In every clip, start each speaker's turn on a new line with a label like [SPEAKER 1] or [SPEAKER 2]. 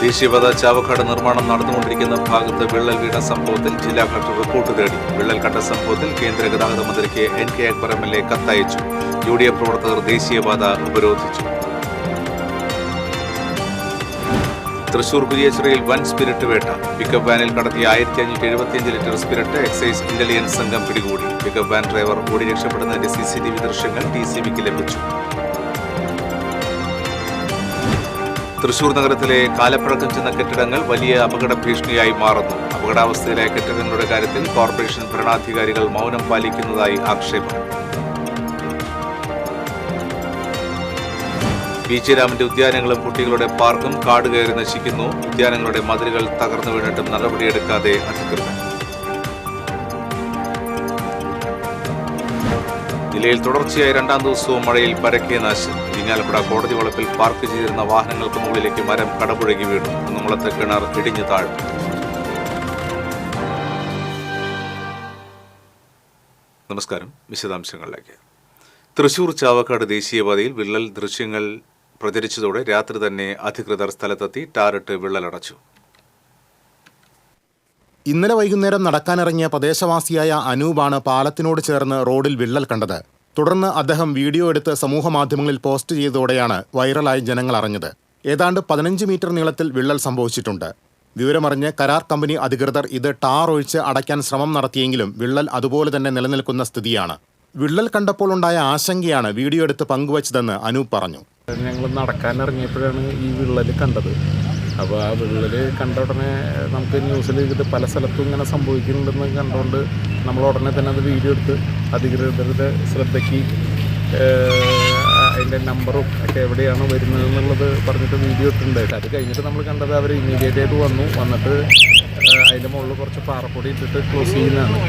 [SPEAKER 1] ദേശീയപാത ചാവക്കാട് നിർമ്മാണം നടന്നുകൊണ്ടിരിക്കുന്ന ഭാഗത്ത് വിള്ളൽ വീണ സംഭവത്തിൽ ജില്ലാ കളക്ടർ റിപ്പോർട്ട് തേടി. വിള്ളൽ കണ്ട സംഭവത്തിൽ കേന്ദ്ര ഗതാഗത മന്ത്രിക്ക് NK അക്ബർ MLA കത്തയച്ചു. UDF പ്രവർത്തകർ ദേശീയപാത ഉപരോധിച്ചു. തൃശൂർ കുരിയച്ചിറയിൽ വൻ സ്പിരിറ്റ് വേട്ട. പിക്കപ്പ് വാനിൽ കടത്തിയ 1575 ലിറ്റർ സ്പിരിറ്റ് എക്സൈസ് ഇന്റലിജൻസ് സംഘം പിടികൂടി. പിക്കപ്പ് വാൻ ഡ്രൈവർ ഓടി രക്ഷപ്പെടുന്നതിന്റെ CCTV ദൃശ്യങ്ങൾ TCBക്ക് ലഭിച്ചു. തൃശൂർ നഗരത്തിലെ കാലപ്പഴക്കം ചെന്ന കെട്ടിടങ്ങൾ വലിയ അപകട ഭീഷണിയായി മാറുന്നു. അപകടാവസ്ഥയിലായ കെട്ടിടങ്ങളുടെ കാര്യത്തിൽ കോർപ്പറേഷൻ ഭരണാധികാരികൾ മൗനം പാലിക്കുന്നതായി ആക്ഷേപം. BG രാമന്റെ ഉദ്യാനങ്ങളും കുട്ടികളുടെ പാർക്കും കാട് കയറി നശിക്കുന്നു. ഉദ്യാനങ്ങളുടെ മതിലുകൾ തകർന്നു വീണിട്ടും നടപടിയെടുക്കാതെ അധികൃതർ. ജില്ലയിൽ തുടർച്ചയായ രണ്ടാം ദിവസവും മഴയിൽ പരക്കെ നാശം. ഇരിങ്ങാലക്കുട കോടതി വളപ്പിൽ പാർക്ക് ചെയ്തിരുന്ന വാഹനങ്ങൾക്ക് മുകളിലേക്ക് മരം കടപുഴകി വീണു. കുന്നംകുളത്ത് കിണർ ഇടിഞ്ഞു താഴ്ന്നു. നമസ്കാരം. വിശദാംശങ്ങളിലേക്ക്. തൃശൂർ ചാവക്കാട് ദേശീയപാതയിൽ വിള്ളൽ ദൃശ്യങ്ങൾ പ്രചരിച്ചതോടെ രാത്രി തന്നെ അധികൃതർ സ്ഥലത്തെത്തി ടാറിട്ട് വിള്ളലടച്ചു.
[SPEAKER 2] ഇന്നലെ വൈകുന്നേരം നടക്കാനിറങ്ങിയ പ്രദേശവാസിയായ അനൂപാണ് പാലത്തിനോട് ചേർന്ന് റോഡിൽ വിള്ളൽ കണ്ടത്. തുടർന്ന് അദ്ദേഹം വീഡിയോ എടുത്ത് സമൂഹമാധ്യമങ്ങളിൽ പോസ്റ്റ് ചെയ്തതോടെയാണ് വൈറലായി ജനങ്ങൾ അറിഞ്ഞത്. ഏതാണ്ട് 15 മീറ്റർ നീളത്തിൽ വിള്ളൽ സംഭവിച്ചിട്ടുണ്ട്. വിവരമറിഞ്ഞ് കരാർ കമ്പനി അധികൃതർ ഇത് ടാർ ഒഴിച്ച് അടയ്ക്കാൻ ശ്രമം നടത്തിയെങ്കിലും വിള്ളൽ അതുപോലെ തന്നെ നിലനിൽക്കുന്ന സ്ഥിതിയാണ്. വിള്ളൽ കണ്ടപ്പോൾ ഉണ്ടായ ആശങ്കയാണ് വീഡിയോ എടുത്ത് പങ്കുവച്ചതെന്ന് അനൂപ് പറഞ്ഞു.
[SPEAKER 3] ഞങ്ങൾ നടക്കാനിറങ്ങിയപ്പോഴാണ് ഈ വിള്ളൽ കണ്ടത്. അപ്പോൾ ആ വിള്ളൽ കണ്ട ഉടനെ നമുക്ക് ന്യൂസിൽ ഇത് പല സ്ഥലത്തും ഇങ്ങനെ സംഭവിക്കുന്നുണ്ടെന്ന് കണ്ടുകൊണ്ട് നമ്മൾ ഉടനെ തന്നെ അത് വീഡിയോ എടുത്ത് അധികൃതരുടെ ശ്രദ്ധയ്ക്ക് അതിൻ്റെ നമ്പറും ഒക്കെ എവിടെയാണ് വരുന്നത് എന്നുള്ളത് പറഞ്ഞിട്ട് വീഡിയോ ഇട്ടിട്ടുണ്ടായിട്ട് അത് കഴിഞ്ഞിട്ട് നമ്മൾ കണ്ടത് അവർ ഇമ്മീഡിയറ്റ് ആയിട്ട് വന്നിട്ട് അതിൻ്റെ മുകളിൽ കുറച്ച് പാറപ്പൊടി ഇട്ടിട്ട് ക്ലോസ് ചെയ്യുന്നതാണ്.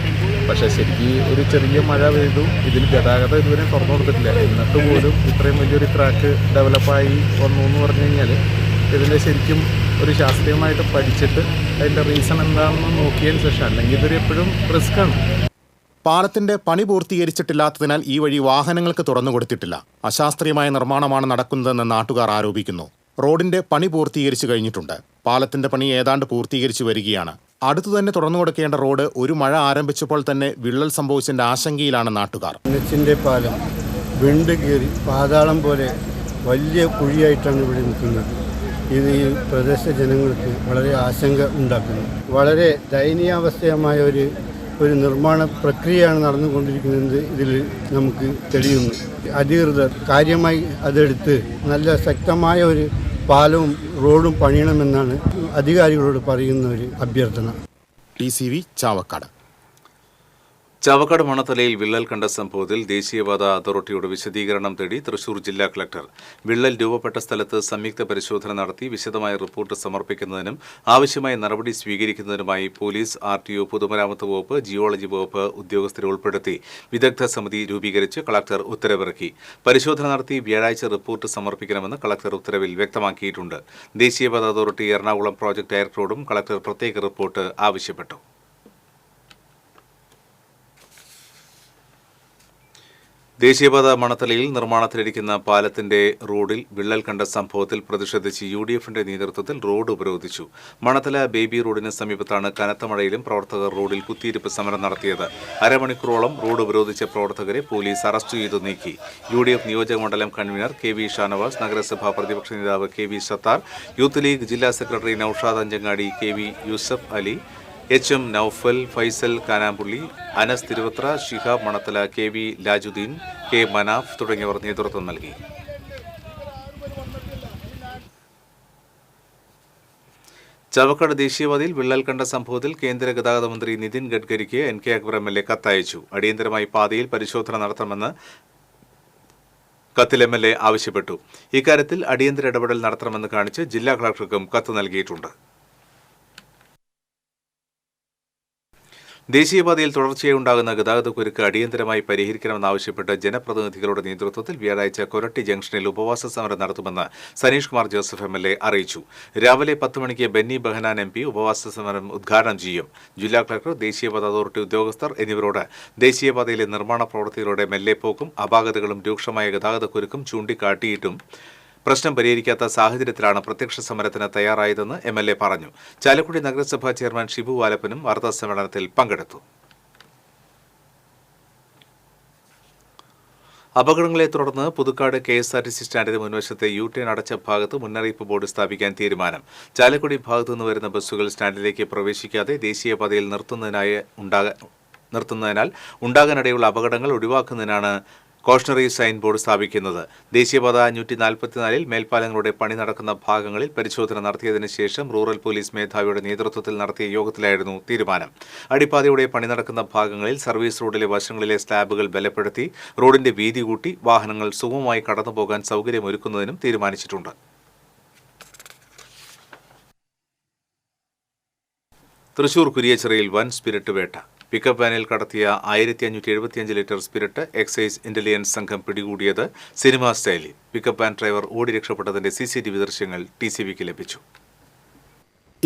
[SPEAKER 3] പക്ഷേ ശരിക്കും ഒരു ചെറിയ മഴ പെയ്തു. ഇതിൽ ഗതാഗതം ഇതുവരെ തുറന്നു കൊടുത്തിട്ടില്ല. എന്നിട്ട് പോലും ഇത്രയും വലിയൊരു ക്രാക്ക് ഡെവലപ്പായി വന്നു എന്ന് പറഞ്ഞു കഴിഞ്ഞാൽ ഇതിൻ്റെ ശരിക്കും ഒരു ശാസ്ത്രീയമായിട്ട് പഠിച്ചിട്ട് അതിൻ്റെ റീസൺ എന്താണെന്ന് നോക്കിയതിന് ശേഷം, അല്ലെങ്കിൽ ഇതൊരു എപ്പോഴും റിസ്ക്കാണ്.
[SPEAKER 2] പാലത്തിന്റെ പണി പൂർത്തീകരിച്ചിട്ടില്ലാത്തതിനാൽ ഈ വഴി വാഹനങ്ങൾക്ക് തുറന്നു കൊടുത്തിട്ടില്ല. അശാസ്ത്രീയമായ നിർമ്മാണമാണ് നടക്കുന്നതെന്ന് നാട്ടുകാർ ആരോപിക്കുന്നു. റോഡിന്റെ പണി പൂർത്തീകരിച്ചു കഴിഞ്ഞിട്ടുണ്ട്. പാലത്തിന്റെ പണി ഏതാണ്ട് പൂർത്തീകരിച്ചു വരികയാണ്. അടുത്തു തന്നെ തുറന്നു കൊടുക്കേണ്ട റോഡ് ഒരു മഴ ആരംഭിച്ചപ്പോൾ തന്നെ വിള്ളൽ സംഭവിച്ചതിന്റെ ആശങ്കയിലാണ് നാട്ടുകാർ.
[SPEAKER 4] നെച്ചിൻ്റെ പാലം വിണ്ട് കീറി പാതാളം പോലെ വലിയ കുഴിയായിട്ടാണ് ഇവിടെ നിൽക്കുന്നത്. ഇത് ഈ പ്രദേശ ജനങ്ങൾക്ക് വളരെ ആശങ്ക ഉണ്ടാക്കുന്നു. വളരെ ദയനീയാവസ്ഥയമായ ഒരു നിർമ്മാണ പ്രക്രിയയാണ് നടന്നുകൊണ്ടിരിക്കുന്നത്. ഇതിൽ നമുക്ക് തെളിയുന്നു. അധികൃതർ കാര്യമായി അതെടുത്ത് നല്ല ശക്തമായ ഒരു പാലവും റോഡും പണിയണമെന്നാണ് അധികാരികളോട് പറയുന്ന ഒരു അഭ്യർത്ഥന.
[SPEAKER 2] TCV ചാവക്കാട്.
[SPEAKER 1] ചാവക്കാട് മണത്തലയിൽ വിള്ളൽ കണ്ട സംഭവത്തിൽ ദേശീയപാത അതോറിറ്റിയുടെ വിശദീകരണം തേടി തൃശൂർ ജില്ലാ കളക്ടർ. വിള്ളൽ രൂപപ്പെട്ട സ്ഥലത്ത് സംയുക്ത പരിശോധന നടത്തി വിശദമായ റിപ്പോർട്ട് സമർപ്പിക്കുന്നതിനും ആവശ്യമായ നടപടി സ്വീകരിക്കുന്നതിനുമായി പോലീസ്, RTO, പൊതുമരാമത്ത് വകുപ്പ്, ജിയോളജി വകുപ്പ് ഉദ്യോഗസ്ഥരെ ഉൾപ്പെടുത്തി വിദഗ്ധ സമിതി രൂപീകരിച്ച് കളക്ടർ ഉത്തരവിറക്കി. പരിശോധന നടത്തി വ്യാഴാഴ്ച റിപ്പോർട്ട് സമർപ്പിക്കണമെന്ന് കളക്ടർ ഉത്തരവിൽ വ്യക്തമാക്കിയിട്ടുണ്ട്. ദേശീയപാത അതോറിറ്റി എറണാകുളം പ്രോജക്ട് ഡയറക്ടറോടും കളക്ടർ പ്രത്യേക റിപ്പോർട്ട് ആവശ്യപ്പെട്ടു. ദേശീയപാത മണത്തലയിൽ നിർമ്മാണത്തിലിരിക്കുന്ന പാലത്തിന്റെ റോഡിൽ വിള്ളൽ കണ്ട സംഭവത്തിൽ പ്രതിഷേധിച്ച് UDFന്റെ നേതൃത്വത്തിൽ റോഡ് ഉപരോധിച്ചു. മണത്തല ബേബി റോഡിന് സമീപത്താണ് കനത്ത മഴയിലും പ്രവർത്തകർ റോഡിൽ കുത്തിയിരിപ്പ് സമരം നടത്തിയത്. അരമണിക്കൂറോളം റോഡ് ഉപരോധിച്ച പ്രവർത്തകരെ പോലീസ് അറസ്റ്റ് ചെയ്തു നീക്കി. UDF നിയോജകമണ്ഡലം കൺവീനർ KV ഷാനവാസ്, നഗരസഭാ പ്രതിപക്ഷ നേതാവ് KV സത്താർ, യൂത്ത് ലീഗ് ജില്ലാ secretary Naushad Anchangadi, KV Yusuf Ali, HM Naufal, Faisal Kanampulli, Anas Thiruvathra, Shihab Manathala, KV Lajuddin, K Manaf തുടങ്ങിയവർ നേതൃത്വം നൽകി. ചാവക്കാട് ദേശീയപാതയിൽ വിള്ളൽ കണ്ട സംഭവത്തിൽ കേന്ദ്ര ഗതാഗത മന്ത്രി നിതിൻ ഗഡ്കരിക്ക് NK അക്ബർ MLA കത്തയച്ചു. അടിയന്തരമായി പാതയിൽ പരിശോധന നടത്തണമെന്ന് കത്തിൽ MLA ആവശ്യപ്പെട്ടു. ഇക്കാര്യത്തിൽ അടിയന്തര ഇടപെടൽ നടത്തണമെന്ന് കാണിച്ച് ജില്ലാ കളക്ടർക്കും കത്ത് നൽകിയിട്ടുണ്ട്. ദേശീയപാതയിൽ തുടർച്ചയായി ഉണ്ടാകുന്ന ഗതാഗതക്കുരുക്ക് അടിയന്തരമായി പരിഹരിക്കണമെന്നാവശ്യപ്പെട്ട് ജനപ്രതിനിധികളുടെ നേതൃത്വത്തിൽ വ്യാഴാഴ്ച കൊരട്ടി ജംഗ്ഷനിൽ ഉപവാസ സമരം നടത്തുമെന്ന് സനീഷ് കുമാർ ജോസഫ് MLA അറിയിച്ചു. രാവിലെ 10 മണിക്ക് ബെന്നി ബെഹനാൻ MP ഉപവാസ സമരം ഉദ്ഘാടനം ചെയ്യും. ജില്ലാ കളക്ടർ, ദേശീയപാത അതോറിറ്റി ഉദ്യോഗസ്ഥർ എന്നിവരോട് ദേശീയപാതയിലെ നിർമ്മാണ പ്രവൃത്തികളുടെ മെല്ലെപ്പോക്കും അപാകതകളും രൂക്ഷമായ ഗതാഗതക്കുരുക്കും ചൂണ്ടിക്കാട്ടിയിട്ടും പ്രശ്നം പരിഹരിക്കാത്ത സാഹചര്യത്തിലാണ് പ്രത്യക്ഷ സമരത്തിന് തയ്യാറായതെന്ന് MLA പറഞ്ഞു. ചാലക്കുടി നഗരസഭാ ചെയർമാൻ ഷിബു വാലപ്പനും വാർത്താസമ്മേളനത്തിൽ പങ്കെടുത്തു. അപകടങ്ങളെ തുടർന്ന് പുതുക്കാട് KSRTC സ്റ്റാൻഡിന് മുൻവശത്തെ U-ടേൺ അടച്ച ഭാഗത്ത് മുന്നറിയിപ്പ് ബോർഡ് സ്ഥാപിക്കാൻ തീരുമാനം. ചാലക്കുടി ഭാഗത്തുനിന്ന് വരുന്ന ബസ്സുകൾ സ്റ്റാൻഡിലേക്ക് പ്രവേശിക്കാതെ ദേശീയപാതയിൽ നിർത്തുന്നതിനാൽ ഉണ്ടാകാനിടയുള്ള അപകടങ്ങൾ ഒഴിവാക്കുന്നതിനാണ് കോഷണറി സൈൻ ബോർഡ് സ്ഥാപിക്കുന്നത്. ദേശീയപാത 544-ൽ മേൽപ്പാലങ്ങളുടെ പണി നടക്കുന്ന ഭാഗങ്ങളിൽ പരിശോധന നടത്തിയതിനു ശേഷം റൂറൽ പോലീസ് മേധാവിയുടെ നേതൃത്വത്തിൽ നടത്തിയ യോഗത്തിലായിരുന്നു തീരുമാനം. അടിപ്പാതയുടെ പണി നടക്കുന്ന ഭാഗങ്ങളിൽ സർവീസ് റോഡിലെ വശങ്ങളിലെ സ്ലാബുകൾ ബലപ്പെടുത്തി റോഡിന്റെ വീതി കൂട്ടി വാഹനങ്ങൾ സുഗമമായി കടന്നുപോകാൻ സൗകര്യമൊരുക്കുന്നതിനും തീരുമാനിച്ചിട്ടുണ്ട്. തൃശൂർ കുരിയച്ചിറയിൽ വൻ സ്പിരിറ്റ് വേട്ട. പിക്കപ്പ് വാനിൽ കടത്തിയ 1575 ലിറ്റർ സ്പിരിറ്റ് എക്സൈസ് ഇന്റലിജൻസ് സംഘം പിടികൂടിയത് സിനിമാ സ്റ്റൈലിൽ. പിക്കപ്പ് വാൻ ഡ്രൈവർ ഓടി രക്ഷപ്പെട്ടതിന്റെ CCTV ദൃശ്യങ്ങൾ TCVക്ക് ലഭിച്ചു.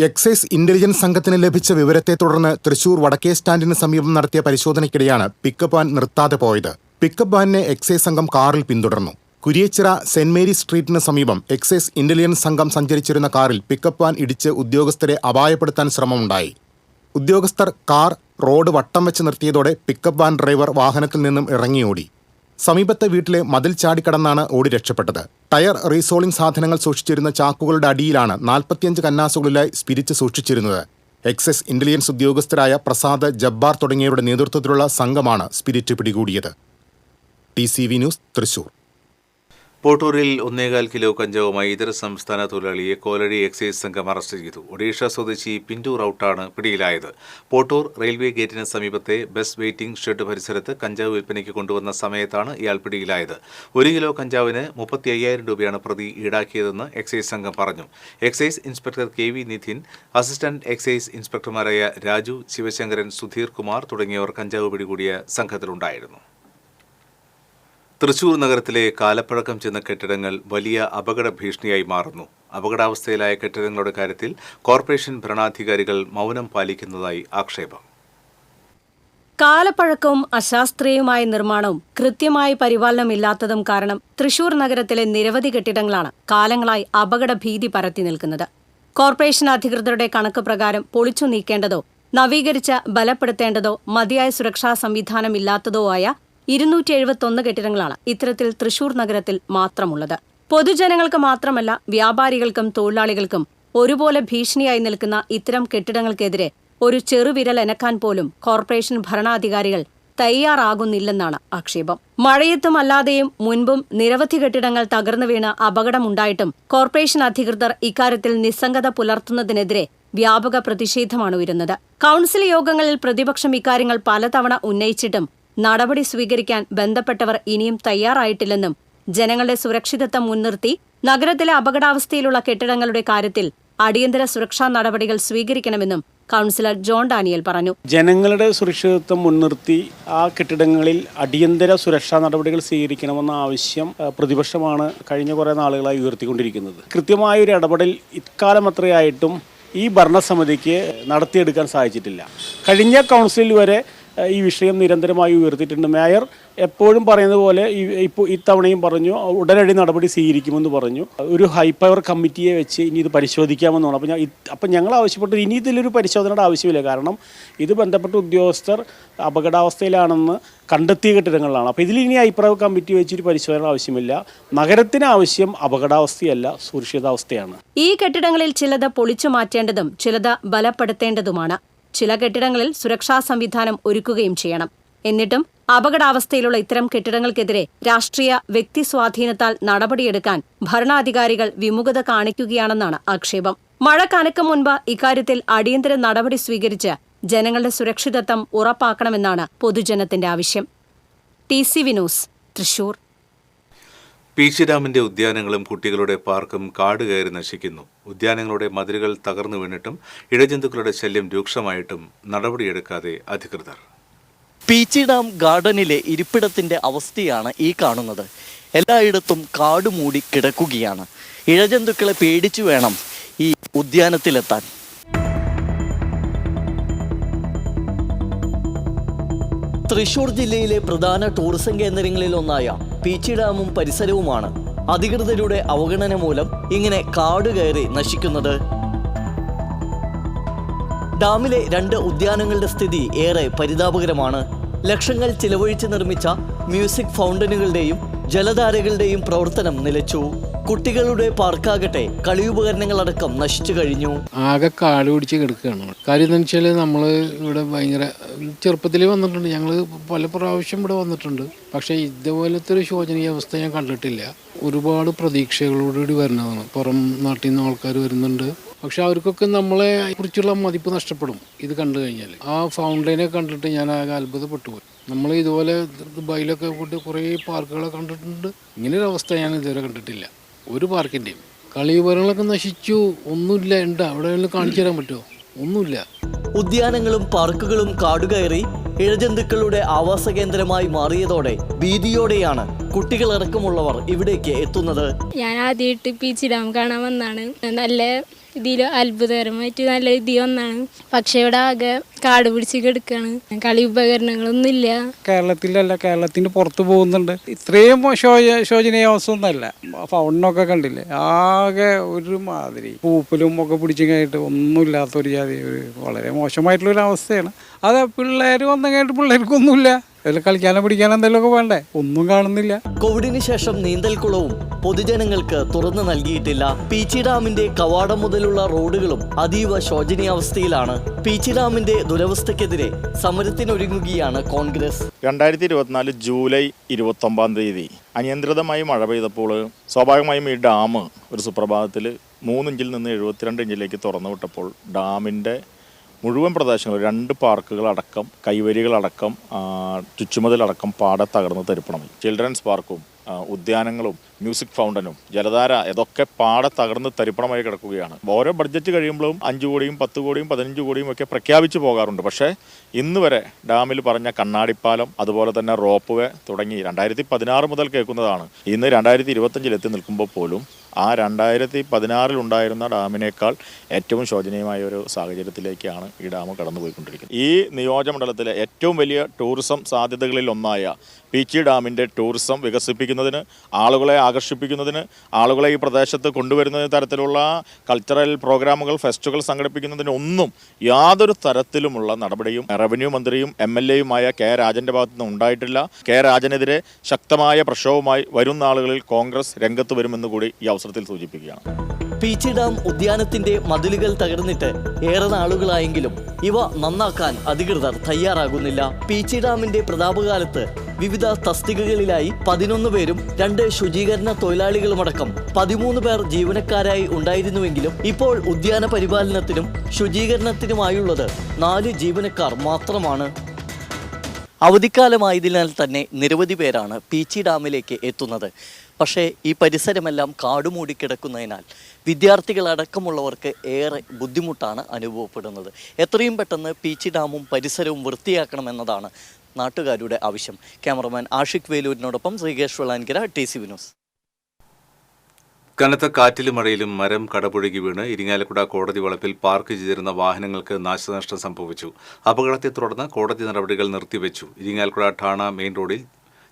[SPEAKER 2] എക്സൈസ് ഇന്റലിജൻസ് സംഘത്തിന് ലഭിച്ച വിവരത്തെ തുടർന്ന് തൃശൂർ വടക്കേ സ്റ്റാൻഡിന് സമീപം നടത്തിയ പരിശോധനയ്ക്കിടെയാണ് പിക്കപ്പ് വാൻ നിർത്താതെ പോയത്. പിക്കപ്പ് വാനിനെ എക്സൈസ് സംഘം കാറിൽ പിന്തുടർന്നു. കുരിയച്ചിറ സെന്റ് മേരീസ് സ്ട്രീറ്റിന് സമീപം എക്സൈസ് ഇന്റലിജൻസ് സംഘം സഞ്ചരിച്ചിരുന്ന കാറിൽ പിക്കപ്പ് വാൻ ഇടിച്ച് ഉദ്യോഗസ്ഥരെ അപായപ്പെടുത്താൻ ശ്രമമുണ്ടായി. ഉദ്യോഗസ്ഥർ കാർ റോഡ് വട്ടം വെച്ച് നിർത്തിയതോടെ പിക്കപ്പ് വാൻ ഡ്രൈവർ വാഹനത്തിൽ നിന്നും ഇറങ്ങിയോടി. സമീപത്തെ വീട്ടിലെ മതിൽ ചാടിക്കടന്നാണ് ഓടി രക്ഷപ്പെട്ടത്. ടയർ റീസോളിംഗ് സാധനങ്ങൾ സൂക്ഷിച്ചിരുന്ന ചാക്കുകളുടെ അടിയിലാണ് 45 കന്നാസുകളിലായി സ്പിരിറ്റ് സൂക്ഷിച്ചിരുന്നത്. എക്സൈസ് ഇന്റലിജൻസ് ഉദ്യോഗസ്ഥരായ പ്രസാദ്, ജബ്ബാർ തുടങ്ങിയവരുടെ നേതൃത്വത്തിലുള്ള സംഘമാണ് സ്പിരിറ്റ് പിടികൂടിയത്. TCV news, Thrissur.
[SPEAKER 1] പോട്ടൂരിൽ 1.25 കിലോ കഞ്ചാവുമായി ഇതര സംസ്ഥാന തൊഴിലാളിയെ കോലടി എക്സൈസ് സംഘം അറസ്റ്റ് ചെയ്തു. ഒഡീഷ സ്വദേശി പിന്റു റൌട്ടാണ് പിടിയിലായത്. പോട്ടൂർ റെയിൽവേ ഗേറ്റിന് സമീപത്തെ ബസ് വെയിറ്റിംഗ് ഷെഡ് പരിസരത്ത് കഞ്ചാവ് വിൽപ്പനയ്ക്ക് കൊണ്ടുവന്ന സമയത്താണ് ഇയാൾ പിടിയിലായത്. 1 കിലോ കഞ്ചാവിന് 35,000 രൂപയാണ് പ്രതി ഈടാക്കിയതെന്ന് എക്സൈസ് സംഘം പറഞ്ഞു. Excise inspector KV Nidhin, assistant excise ഇൻസ്പെക്ടർമാരായ രാജു, ശിവശങ്കരൻ, സുധീർ കുമാർ തുടങ്ങിയവർ കഞ്ചാവ് പിടികൂടിയ സംഘത്തിലുണ്ടായിരുന്നു. തൃശൂർ നഗരത്തിലെ കാലപ്പഴക്കം ചെന്ന കെട്ടിടങ്ങൾ വലിയ അപകട ഭീഷണിയായി മാറുന്നു. അപകടാവസ്ഥയിലായ കെട്ടിടങ്ങളുടെ കാര്യത്തിൽ കോർപ്പറേഷൻ ഭരണാധികാരികൾ മൗനം പാലിക്കുന്നതായി ആക്ഷേപം.
[SPEAKER 5] കാലപ്പഴക്കവും അശാസ്ത്രീയമായ നിർമ്മാണവും കൃത്യമായ പരിപാലനമില്ലാത്തതും കാരണം തൃശൂർ നഗരത്തിലെ നിരവധി കെട്ടിടങ്ങളാണ് കാലങ്ങളായി അപകട ഭീതി പരത്തി നിൽക്കുന്നത്. കോർപ്പറേഷൻ അധികൃതരുടെ കണക്ക് പ്രകാരം പൊളിച്ചു നീക്കേണ്ടതോ നവീകരിച്ച് ബലപ്പെടുത്തേണ്ടതോ മതിയായ സുരക്ഷാ സംവിധാനമില്ലാത്തതോ ആയ 271 കെട്ടിടങ്ങളാണ് ഇത്തരത്തിൽ തൃശൂർ നഗരത്തിൽ മാത്രമുള്ളത്. പൊതുജനങ്ങൾക്ക് മാത്രമല്ല വ്യാപാരികൾക്കും തൊഴിലാളികൾക്കും ഒരുപോലെ ഭീഷണിയായി നിൽക്കുന്ന ഇത്തരം കെട്ടിടങ്ങൾക്കെതിരെ ഒരു ചെറുവിരൽ അനക്കാൻ പോലും കോർപ്പറേഷൻ ഭരണാധികാരികൾ തയ്യാറാകുന്നില്ലെന്നാണ് ആക്ഷേപം. മഴയത്തും അല്ലാതെയും മുൻപും നിരവധി കെട്ടിടങ്ങൾ തകർന്നു വീണ് അപകടമുണ്ടായിട്ടും കോർപ്പറേഷൻ അധികൃതർ ഇക്കാര്യത്തിൽ നിസ്സംഗത പുലർത്തുന്നതിനെതിരെ വ്യാപക പ്രതിഷേധമാണ് ഉയരുന്നത്. കൗൺസിൽ യോഗങ്ങളിൽ പ്രതിപക്ഷം ഇക്കാര്യങ്ങൾ പലതവണ ഉന്നയിച്ചിട്ടും നടപടി സ്വീകരിക്കാൻ ബന്ധപ്പെട്ടവർ ഇനിയും തയ്യാറായിട്ടില്ലെന്നും ജനങ്ങളുടെ സുരക്ഷിതത്വം മുൻനിർത്തി നഗരത്തിലെ അപകടാവസ്ഥയിലുള്ള കെട്ടിടങ്ങളുടെ കാര്യത്തിൽ അടിയന്തര സുരക്ഷാ നടപടികൾ സ്വീകരിക്കണമെന്നും കൗൺസിലർ ജോൺ ഡാനിയൽ പറഞ്ഞു.
[SPEAKER 6] ജനങ്ങളുടെ സുരക്ഷിതത്വം മുൻനിർത്തി ആ കെട്ടിടങ്ങളിൽ അടിയന്തര സുരക്ഷാ നടപടികൾ സ്വീകരിക്കണമെന്ന ആവശ്യം പ്രതിപക്ഷമാണ് കഴിഞ്ഞ കുറേ നാളുകളായി ഉയർത്തിക്കൊണ്ടിരിക്കുന്നത്. കൃത്യമായൊരു ഇടപെടൽ ഇക്കാലം അത്രയായിട്ടും ഈ ഭരണസമിതിക്ക് നടത്തിയെടുക്കാൻ സാധിച്ചിട്ടില്ല. കഴിഞ്ഞ കൗൺസിലിൽ വരെ ഈ വിഷയം നിരന്തരമായി ഉയർത്തിയിട്ടുണ്ട്. മേയർ എപ്പോഴും പറയുന്നത് പോലെ ഇപ്പോൾ ഇത്തവണയും പറഞ്ഞു ഉടനടി നടപടി സ്വീകരിക്കുമെന്ന് പറഞ്ഞു. ഒരു ഹൈ പവർ കമ്മിറ്റിയെ വെച്ച് ഇനി ഇത് പരിശോധിക്കാമെന്നാണ്. അപ്പം ഞങ്ങൾ ആവശ്യപ്പെട്ടത് ഇനി ഇതിലൊരു പരിശോധനയുടെ ആവശ്യമില്ല. കാരണം ഇത് ബന്ധപ്പെട്ട ഉദ്യോഗസ്ഥർ അപകടാവസ്ഥയിലാണെന്ന് കണ്ടെത്തിയ കെട്ടിടങ്ങളാണ്. അപ്പോൾ ഇതിലിനി ഹൈ പവർ കമ്മിറ്റി വെച്ചൊരു പരിശോധന ആവശ്യമില്ല. നഗരത്തിന് ആവശ്യം അപകടാവസ്ഥയല്ല, സുരക്ഷിതാവസ്ഥയാണ്.
[SPEAKER 5] ഈ കെട്ടിടങ്ങളിൽ ചിലത് പൊളിച്ചു മാറ്റേണ്ടതും ചിലത് ബലപ്പെടുത്തേണ്ടതുമാണ്. ചില കെട്ടിടങ്ങളിൽ സുരക്ഷാ സംവിധാനം ഒരുക്കുകയും ചെയ്യണം. എന്നിട്ടും അപകടാവസ്ഥയിലുള്ള ഇത്തരം കെട്ടിടങ്ങൾക്കെതിരെ രാഷ്ട്രീയ വ്യക്തി സ്വാധീനത്താൽ നടപടിയെടുക്കാൻ ഭരണാധികാരികൾ വിമുഖത കാണിക്കുകയാണെന്നാണ് ആക്ഷേപം. മഴ കനക്കും മുൻപ് ഇക്കാര്യത്തിൽ അടിയന്തര നടപടി സ്വീകരിച്ച് ജനങ്ങളുടെ സുരക്ഷിതത്വം ഉറപ്പാക്കണമെന്നാണ് പൊതുജനത്തിന്റെ ആവശ്യം. TCV news, Thrissur.
[SPEAKER 1] പീച്ചി ഡാമിന്റെ ഉദ്യാനങ്ങളും കുട്ടികളുടെ പാർക്കും കാട് കയറി നശിക്കുന്നു. ഉദ്യാനങ്ങളുടെ മതിലുകൾ തകർന്നു വീണിട്ടും ഇഴജന്തുക്കളുടെ ശല്യം രൂക്ഷമായിട്ടും നടപടിയെടുക്കാതെ അധികൃതർ.
[SPEAKER 7] പീച്ചി ഡാം ഗാർഡനിലെ ഇരിപ്പിടത്തിന്റെ അവസ്ഥയാണ് ഈ കാണുന്നത്. എല്ലായിടത്തും കാട് മൂടി കിടക്കുകയാണ്. ഇഴജന്തുക്കളെ പേടിച്ചു വേണം ഈ ഉദ്യാനത്തിലെത്താൻ. തൃശൂർ ജില്ലയിലെ പ്രധാന ടൂറിസം കേന്ദ്രങ്ങളിലൊന്നായ പീച്ചി ഡാമും പരിസരവുമാണ് അധികൃതരുടെ അവഗണന മൂലം ഇങ്ങനെ കാട് കയറി നശിക്കുന്നത്? ഡാമിലെ 2 ഉദ്യാനങ്ങളുടെ സ്ഥിതി ഏറെ പരിതാപകരമാണ്. ലക്ഷങ്ങൾ ചിലവഴിച്ച് നിർമ്മിച്ച മ്യൂസിക് ഫൗണ്ടനുകളുടെയും ജലധാരകളുടെയും പ്രവർത്തനം നിലച്ചു. കുട്ടികളുടെ പാർക്കാകട്ടെ കളിയുപകരണങ്ങളടക്കം നശിച്ചു കഴിഞ്ഞു.
[SPEAKER 8] ആകെ കാട് പിടിച്ച് കിടക്കുകയാണ്. കാര്യം എന്താണെന്ന് വെച്ചാൽ നമ്മൾ ഇവിടെ ഭയങ്കര ചെറുപ്പത്തിൽ വന്നിട്ടുണ്ട്, ഞങ്ങൾ പല പ്രാവശ്യം ഇവിടെ വന്നിട്ടുണ്ട്. പക്ഷേ ഇതുപോലത്തെ ഒരു ശോചനീയ അവസ്ഥ ഞാൻ കണ്ടിട്ടില്ല. ഒരുപാട് പ്രതീക്ഷകളോടുകൂടി വരുന്നതാണ്. പുറം നാട്ടിൽ നിന്ന് ആൾക്കാർ വരുന്നുണ്ട്. പക്ഷെ അവർക്കൊക്കെ നമ്മളെ കുറിച്ചുള്ള മതിപ്പ് നഷ്ടപ്പെടും ഇത് കണ്ടു കഴിഞ്ഞാൽ. ആ ഫൗണ്ടൈനെ കണ്ടിട്ട് ഞാൻ ആകെ അത്ഭുതപ്പെട്ടു പോയി. നമ്മൾ ഇതുപോലെ ദുബായിലൊക്കെ പോയിട്ട് കുറേ പാർക്കുകളെ കണ്ടിട്ടുണ്ട്. ഇങ്ങനൊരു അവസ്ഥ ഞാൻ ഇതുവരെ കണ്ടിട്ടില്ല ഒരു പാർക്കിൻ്റെയും. കളിയുപകരണങ്ങളൊക്കെ നശിച്ചു, ഒന്നുമില്ല. ഉണ്ട് അവിടെ കാണിച്ചു തരാൻ പറ്റുമോ? ഒന്നുമില്ല.
[SPEAKER 7] ഉദ്യാനങ്ങളും പാർക്കുകളും കാടുകയറി ഇഴജന്തുക്കളുടെ ആവാസ കേന്ദ്രമായി മാറിയതോടെ ഭീതിയോടെയാണ് കുട്ടികളടക്കമുള്ളവർ ഇവിടേക്ക് എത്തുന്നത്.
[SPEAKER 9] ഞാൻ ആദ്യമായിട്ട് പീച്ചി ഡാം കാണാൻ വന്നാണ്. നല്ല ഇതിൽ അത്ഭുതകരമായിട്ട് നല്ല രീതി വന്നാണ്. പക്ഷെ ഇവിടെ ആകെ കാട് പിടിച്ച് കിടക്കുകയാണ്. കളി ഉപകരണങ്ങളൊന്നുമില്ല.
[SPEAKER 10] കേരളത്തിന് പുറത്ത് പോകുന്നുണ്ട്. ഇത്രയും ശോചനീയ അവസ്ഥ ഒന്നല്ല. ഫൗണ്ടനൊക്കെ കണ്ടില്ലേ, ആകെ ഒരു മാതിരി പൂപ്പലും ഒക്കെ പിടിച്ചു കഴിഞ്ഞിട്ട് ഒന്നുമില്ലാത്തൊരു ജാതി ഒരു വളരെ മോശമായിട്ടുള്ളൊരു അവസ്ഥയാണ്. അത് പിള്ളേർ വന്നു കഴിഞ്ഞിട്ട് പിള്ളേർക്കൊന്നുമില്ല. അതിൽ കളിക്കാനോ പിടിക്കാനോ എന്തെങ്കിലുമൊക്കെ വേണ്ടേ, ഒന്നും കാണുന്നില്ല.
[SPEAKER 7] കോവിഡിന് ശേഷം നീന്തൽക്കുളവും പൊതുജനങ്ങൾക്ക് തുറന്നു നൽകിയിട്ടില്ല. പീച്ചി ഡാമിന്റെ കവാടം മുതലുള്ള റോഡുകളും അതീവ ശോചനീയാവസ്ഥയിലാണ്. പീച്ചി ഡാമിന്റെ ദുരവസ്ഥയ്ക്കെതിരെ സമരത്തിനൊരുങ്ങുകയാണ് കോൺഗ്രസ്.
[SPEAKER 11] 2024 ജൂലൈ 29 അനിയന്ത്രിതമായി മഴ പെയ്തപ്പോൾ സ്വാഭാവികമായും ഈ ഡാം ഒരു സുപ്രഭാതത്തിൽ 3 ഇഞ്ചിൽ നിന്ന് 72 ഇഞ്ചിലേക്ക് തുറന്നു വിട്ടപ്പോൾ ഡാമിൻ്റെ മുഴുവൻ പ്രദേശങ്ങളും 2 പാർക്കുകളടക്കം കൈവരികളടക്കം ചുറ്റുമതിലടക്കം പാടെ തകർന്ന് തരിപ്പണമായി. ചിൽഡ്രൻസ് പാർക്കും ഉദ്യാനങ്ങളും മ്യൂസിക് ഫൗണ്ടനും ജലധാര ഇതൊക്കെ പാടെ തകർന്ന് തരിപ്പണമായി കിടക്കുകയാണ്. ഓരോ ബഡ്ജറ്റ് കഴിയുമ്പോഴും 5 കോടിയും 10 കോടിയും 15 കോടിയും ഒക്കെ പ്രഖ്യാപിച്ചു പോകാറുണ്ട്. പക്ഷേ ഇന്ന് വരെ ഡാമിൽ പറഞ്ഞ കണ്ണാടിപ്പാലം, അതുപോലെ തന്നെ റോപ്പ് വേ തുടങ്ങി 2016 മുതൽ കേൾക്കുന്നതാണ്. ഇന്ന് 2025 എത്തി നിൽക്കുമ്പോൾ പോലും ആ 2016 ഉണ്ടായിരുന്ന ഡാമിനേക്കാൾ ഏറ്റവും ശോചനീയമായ ഒരു സാഹചര്യത്തിലേക്കാണ് ഈ ഡാം കടന്നുപോയിക്കൊണ്ടിരിക്കുന്നത്. ഈ നിയോജകമണ്ഡലത്തിലെ ഏറ്റവും വലിയ ടൂറിസം സാധ്യതകളിൽ ഒന്നായ പീച്ചി ഡാമിൻ്റെ ടൂറിസം വികസിപ്പിക്കുന്നതിന്, ആളുകളെ ആകർഷിപ്പിക്കുന്നതിന്, ആളുകളെ ഈ പ്രദേശത്ത് കൊണ്ടുവരുന്ന തരത്തിലുള്ള കൾച്ചറൽ പ്രോഗ്രാമുകൾ, ഫെസ്റ്റുകൾ സംഘടിപ്പിക്കുന്നതിന് ഒന്നും യാതൊരു തരത്തിലുമുള്ള നടപടിയും റവന്യൂ മന്ത്രിയും MLA-യുമായ കെ രാജൻ്റെ ഭാഗത്തുനിന്ന് ഉണ്ടായിട്ടില്ല. കെ രാജനെതിരെ ശക്തമായ പ്രക്ഷോഭവുമായി വരും നാളുകളിൽ കോൺഗ്രസ് രംഗത്ത് വരുമെന്ന് കൂടി ഈ അവസരത്തിൽ സൂചിപ്പിക്കുകയാണ്.
[SPEAKER 7] പീച്ചി ഡാം ഉദ്യാനത്തിന്റെ മതിലുകൾ തകർന്നിട്ട് ഏറെ നാളുകളായെങ്കിലും ഇവ നന്നാക്കാൻ അധികൃതർ തയ്യാറാകുന്നില്ല. പീച്ചി ഡാമിന്റെ പ്രതാപകാലത്ത് വിവിധ തസ്തികകളിലായി 11 പേരും 2 ശുചീകരണ തൊഴിലാളികളുമടക്കം 13 പേർ ജീവനക്കാരായി ഉണ്ടായിരുന്നുവെങ്കിലും ഇപ്പോൾ ഉദ്യാന പരിപാലനത്തിനും ശുചീകരണത്തിനുമായുള്ളത് 4 ജീവനക്കാർ മാത്രമാണ്. അവധിക്കാലമായതിനാൽ തന്നെ നിരവധി പേരാണ് പീച്ചി ഡാമിലേക്ക് എത്തുന്നത്. പക്ഷേ ഈ പരിസരമെല്ലാം കാടുമൂടിക്കിടക്കുന്നതിനാൽ വിദ്യാർത്ഥികളടക്കമുള്ളവർക്ക് ഏറെ ബുദ്ധിമുട്ടാണ് അനുഭവപ്പെടുന്നത്. എത്രയും പെട്ടെന്ന് പീച്ചി ഡാമും പരിസരവും വൃത്തിയാക്കണമെന്നതാണ് നാട്ടുകാരുടെ ആവശ്യം. ക്യാമറമാൻ ആഷിഖ് വേലൂരിനോടൊപ്പം ശ്രീകേഷ് വെള്ളാൻകര, TCV ന്യൂസ്.
[SPEAKER 1] കനത്ത കാറ്റിലും മഴയിലും മരം കടപുഴകി വീണ് ഇരിങ്ങാലക്കുട കോടതി വളപ്പിൽ പാർക്ക് ചെയ്തിരുന്ന വാഹനങ്ങൾക്ക് നാശനഷ്ടം സംഭവിച്ചു. അപകടത്തെ തുടർന്ന് കോടതി നടപടികൾ നിർത്തിവെച്ചു. ഇരിങ്ങാലക്കുട ഠാണ മെയിൻ റോഡിൽ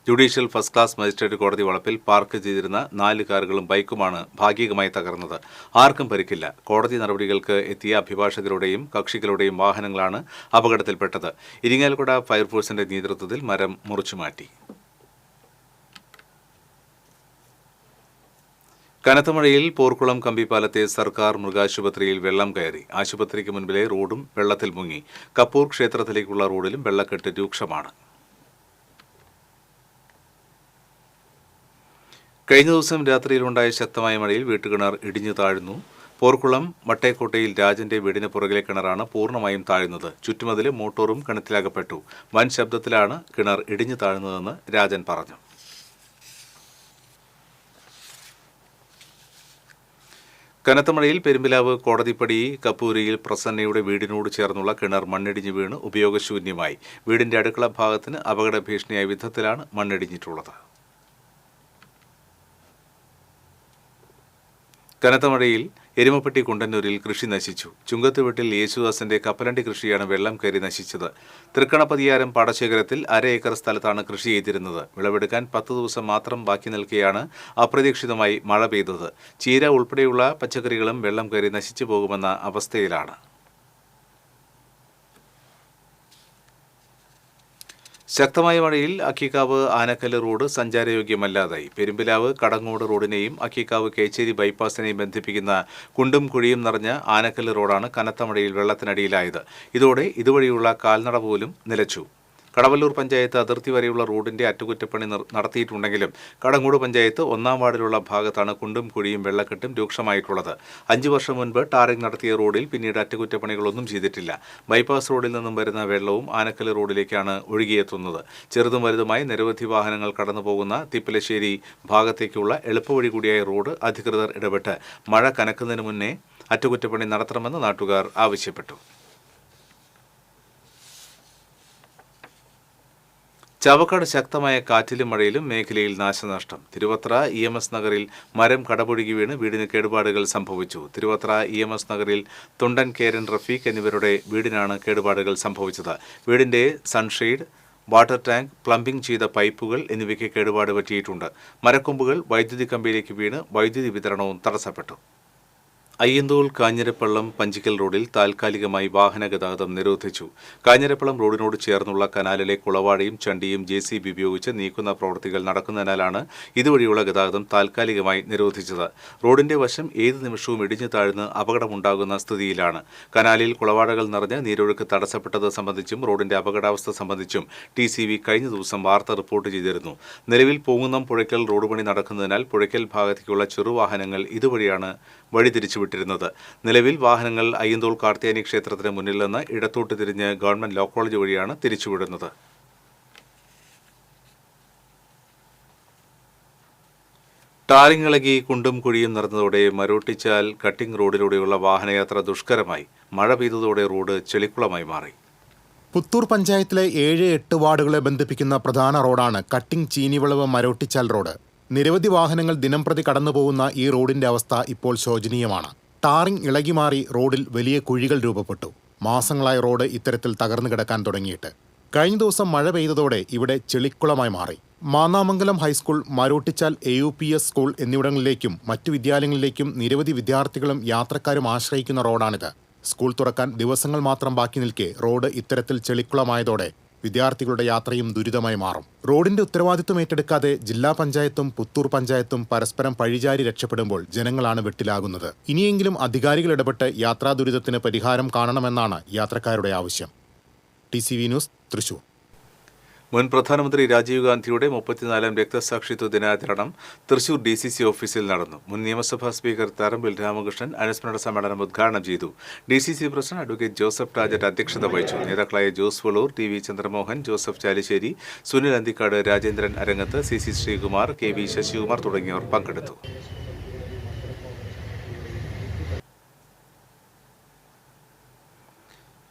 [SPEAKER 1] ജുഡീഷ്യൽ ഫസ്റ്റ് ക്ലാസ് മജിസ്ട്രേറ്റ് കോടതി വളപ്പിൽ പാർക്ക് ചെയ്തിരുന്ന 4 കാറുകളും ബൈക്കുമാണ് ഭാഗികമായി തകർന്നത്. ആർക്കും പരിക്കില്ല. കോടതി നടപടികൾക്ക് എത്തിയ അഭിഭാഷകരുടെയും കക്ഷികളുടെയും വാഹനങ്ങളാണ് അപകടത്തിൽപ്പെട്ടത്. ഇരിങ്ങാലക്കുട ഫയർഫോഴ്സിന്റെ നേതൃത്വത്തിൽ മരം മുറിച്ചുമാറ്റി. കനത്ത മഴയിൽ പോർക്കുളം കമ്പിപ്പാലത്തെ സർക്കാർ മൃഗാശുപത്രിയിൽ വെള്ളം കയറി. ആശുപത്രിക്ക് മുൻപിലെ റോഡും വെള്ളത്തിൽ മുങ്ങി. കപ്പൂർ ക്ഷേത്രത്തിലേക്കുള്ള റോഡിലും വെള്ളക്കെട്ട് രൂക്ഷമാണ്. കഴിഞ്ഞ ദിവസം രാത്രിയിലുണ്ടായ ശക്തമായ മഴയിൽ വീട്ടുകിണർ ഇടിഞ്ഞു താഴ്ന്നു. പോർക്കുളം വട്ടേക്കോട്ടയിൽ രാജന്റെ വീടിന് പുറകിലെ കിണറാണ് പൂർണ്ണമായും താഴ്ന്നത്. ചുറ്റുമതിലെ മോട്ടോറും കിണറ്റിലകപ്പെട്ടു. വൻ ശബ്ദത്തിലാണ് കിണർ ഇടിഞ്ഞു താഴ്ന്നതെന്ന് രാജൻ പറഞ്ഞു. കനത്ത മഴയിൽ പെരുമ്പിലാവ് കോടതിപ്പടി കപ്പൂരിയിൽ പ്രസന്നയുടെ വീടിനോട് ചേർന്നുള്ള കിണർ മണ്ണിടിഞ്ഞു വീണ് ഉപയോഗശൂന്യമായി. വീടിന്റെ അടുക്കള ഭാഗത്തിന് അപകട ഭീഷണിയായ വിധത്തിലാണ് മണ്ണിടിഞ്ഞിട്ടുള്ളത്. കനത്ത മഴയിൽ എരുമപ്പെട്ടി കുണ്ടന്നൂരിൽ കൃഷി നശിച്ചു. ചുങ്കത്തുവീട്ടിൽ യേശുദാസിന്റെ കപ്പലണ്ടി കൃഷിയാണ് വെള്ളം കയറി നശിച്ചത്. തൃക്കണപതിയാരം പാടശേഖരത്തിൽ 1/2 ഏക്കർ സ്ഥലത്താണ് കൃഷി ചെയ്തിരുന്നത്. വിളവെടുക്കാൻ 10 ദിവസം മാത്രം ബാക്കി നിൽക്കെയാണ് അപ്രതീക്ഷിതമായി മഴ പെയ്തത്. ചീര ഉൾപ്പെടെയുള്ള പച്ചക്കറികളും വെള്ളം കയറി നശിച്ചു പോകുമെന്ന അവസ്ഥയിലാണ്. ശക്തമായ മഴയിൽ അക്കിക്കാവ് ആനക്കല്ല് റോഡ് സഞ്ചാരയോഗ്യമല്ലാതായി. പെരുമ്പിലാവ് കടങ്ങോട് റോഡിനെയും അക്കിക്കാവ് കേച്ചേരി ബൈപ്പാസിനെയും ബന്ധിപ്പിക്കുന്ന കുണ്ടും കുഴിയും നിറഞ്ഞ ആനക്കല്ല് റോഡാണ് കനത്ത മഴയിൽ വെള്ളത്തിനടിയിലായത്. ഇതോടെ ഇതുവഴിയുള്ള കാൽനട പോലും നിലച്ചു. കടവല്ലൂർ പഞ്ചായത്ത് അതിർത്തി വരെയുള്ള റോഡിന്റെ അറ്റകുറ്റപ്പണി നടത്തിയിട്ടുണ്ടെങ്കിലും കടങ്ങോട് പഞ്ചായത്ത് 1-ാം വാർഡിലുള്ള ഭാഗത്താണ് കുണ്ടും കുഴിയും വെള്ളക്കെട്ടും രൂക്ഷമായിട്ടുള്ളത്. 5 വർഷം മുൻപ് ടാറിംഗ് നടത്തിയ റോഡിൽ പിന്നീട് അറ്റകുറ്റപ്പണികളൊന്നും ചെയ്തിട്ടില്ല. ബൈപ്പാസ് റോഡിൽ നിന്നും വരുന്ന വെള്ളവും ആനക്കല്ല് റോഡിലേക്കാണ് ഒഴുകിയെത്തുന്നത്. ചെറുതും വലുതുമായി നിരവധി വാഹനങ്ങൾ കടന്നുപോകുന്ന തിപ്പലശ്ശേരി ഭാഗത്തേക്കുള്ള എളുപ്പവഴി കൂടിയായ റോഡ് അധികൃതർ ഇടപെട്ട് മഴ കനക്കുന്നതിന് മുന്നേ അറ്റകുറ്റപ്പണി നടത്തണമെന്ന് നാട്ടുകാർ ആവശ്യപ്പെട്ടു. ചാവക്കാട് ശക്തമായ കാറ്റിലും മഴയിലും മേഖലയിൽ നാശനഷ്ടം. തിരുവത്ര EMS നഗറിൽ മരം കടപുഴകി വീണ് വീടിന് കേടുപാടുകൾ സംഭവിച്ചു. തിരുവത്ര EMS നഗറിൽ തൊണ്ടൻ കേരൻ റഫീഖ് എന്നിവരുടെ വീടിനാണ് കേടുപാടുകൾ സംഭവിച്ചത്. വീടിന്റെ സൺഷെയ്ഡ്, വാട്ടർ ടാങ്ക്, പ്ലംബിംഗ് ചെയ്ത പൈപ്പുകൾ എന്നിവയ്ക്ക് കേടുപാട് പറ്റിയിട്ടുണ്ട്. മരക്കൊമ്പുകൾ വൈദ്യുതി കമ്പിയിലേക്ക് വീണ് വൈദ്യുതി വിതരണവും തടസ്സപ്പെട്ടു. അയ്യന്തോൾ കാഞ്ഞിരപ്പള്ളം പഞ്ചിക്കൽ റോഡിൽ താൽക്കാലികമായി വാഹന ഗതാഗതം നിരോധിച്ചു. കാഞ്ഞിരപ്പള്ളം റോഡിനോട് ചേർന്നുള്ള കനാലിലെ കുളവാടയും ചണ്ടിയും JCB ഉപയോഗിച്ച് നീക്കുന്ന പ്രവൃത്തികൾ നടക്കുന്നതിനാലാണ് ഇതുവഴിയുള്ള ഗതാഗതം താൽക്കാലികമായി നിരോധിച്ചത്. റോഡിന്റെ വശം ഏത് നിമിഷവും ഇടിഞ്ഞു താഴ്ന്ന് അപകടമുണ്ടാകുന്ന സ്ഥിതിയിലാണ്. കനാലിൽ കുളവാടകൾ നിറഞ്ഞ് നീരൊഴുക്ക് തടസ്സപ്പെട്ടത് സംബന്ധിച്ചും റോഡിന്റെ അപകടാവസ്ഥ സംബന്ധിച്ചും TCV കഴിഞ്ഞ ദിവസം വാർത്ത റിപ്പോർട്ട് ചെയ്തിരുന്നു. നിലവിൽ പൂങ്ങുന്നം പുഴയ്ക്കൽ റോഡ് പണി നടക്കുന്നതിനാൽ പുഴയ്ക്കൽ ഭാഗത്തേക്കുള്ള ചെറുവാഹനങ്ങൾ ഇതുവഴിയാണ് വഴിതിരിച്ചുവിട്ടിരുന്നത്. നിലവിൽ വാഹനങ്ങൾ അയ്യന്തോൾ കാർത്തിയാനി ക്ഷേത്രത്തിന് മുന്നിൽ നിന്ന് ഇടത്തോട്ട് തിരിഞ്ഞ് ഗവൺമെന്റ് ലോ കോളേജ് വഴിയാണ് തിരിച്ചുവിടുന്നത്. ടാറിംഗ് ഇളകി കുണ്ടും കുഴിയും നിറഞ്ഞതോടെ മരോട്ടിച്ചാൽ കട്ടിംഗ് റോഡിലൂടെയുള്ള വാഹനയാത്ര ദുഷ്കരമായി. മഴ പെയ്തതോടെ റോഡ് ചെളിക്കുളമായി മാറി.
[SPEAKER 2] പുത്തൂർ പഞ്ചായത്തിലെ 7-8 വാർഡുകളെ ബന്ധിപ്പിക്കുന്ന പ്രധാന റോഡാണ് കട്ടിംഗ് ചീനിവിളവ് മരോട്ടിച്ചാൽ റോഡ്. നിരവധി വാഹനങ്ങൾ ദിനംപ്രതി കടന്നുപോകുന്ന ഈ റോഡിന്റെ അവസ്ഥ ഇപ്പോൾ ശോചനീയമാണ്. ടാറിംഗ് ഇളകിമാറി റോഡിൽ വലിയ കുഴികൾ രൂപപ്പെട്ടു. മാസങ്ങളായി റോഡ് ഇത്തരത്തിൽ തകർന്നു കിടക്കാൻ തുടങ്ങിയിട്ട്. കഴിഞ്ഞ ദിവസം മഴ പെയ്തതോടെ ഇവിടെ ചെളിക്കുളമായി മാറി. Mannamangalam high school, Marottichal AUPS school എന്നിവിടങ്ങളിലേക്കും മറ്റു വിദ്യാലയങ്ങളിലേക്കും നിരവധി വിദ്യാർത്ഥികളും യാത്രക്കാരും ആശ്രയിക്കുന്ന റോഡാണിത്. സ്കൂൾ തുറക്കാൻ ദിവസങ്ങൾ മാത്രം ബാക്കി നിൽക്കെ റോഡ് ഇത്തരത്തിൽ ചെളിക്കുളമായതോടെ വിദ്യാർത്ഥികളുടെ യാത്രയും ദുരിതമായി മാറും. റോഡിന്റെ ഉത്തരവാദിത്വം ഏറ്റെടുക്കാതെ ജില്ലാ പഞ്ചായത്തും പുത്തൂർ പഞ്ചായത്തും പരസ്പരം പഴിചാരി രക്ഷപ്പെടുമ്പോൾ ജനങ്ങളാണ് വെട്ടിലാകുന്നത്. ഇനിയെങ്കിലും അധികാരികൾ ഇടപെട്ട് യാത്രാ ദുരിതത്തിന് പരിഹാരം കാണണമെന്നാണ് യാത്രക്കാരുടെ ആവശ്യം. TCV news, Thrissur.
[SPEAKER 1] മുൻ പ്രധാനമന്ത്രി രാജീവ് ഗാന്ധിയുടെ 34ാം രക്തസാക്ഷിത്വ ദിനാചരണം തൃശൂർ DCC ഓഫീസിൽ നടന്നു. മുൻ നിയമസഭാ സ്പീക്കർ തരമ്പിൽ രാമകൃഷ്ണൻ അനുസ്മരണ സമ്മേളനം ഉദ്ഘാടനം ചെയ്തു. DCC പ്രസിഡന്റ് അഡ്വക്കേറ്റ് ജോസഫ് ടാജറ്റ് അധ്യക്ഷത വഹിച്ചു. നേതാക്കളായ ജോസ് വള്ളൂർ, TV ചന്ദ്രമോഹൻ, ജോസഫ് ചാലിശ്ശേരി, സുനിൽ അന്തിക്കാട്, രാജേന്ദ്രൻ അരങ്ങത്ത്, CC ശ്രീകുമാർ, KV ശശികുമാർ തുടങ്ങിയവർ പങ്കെടുത്തു.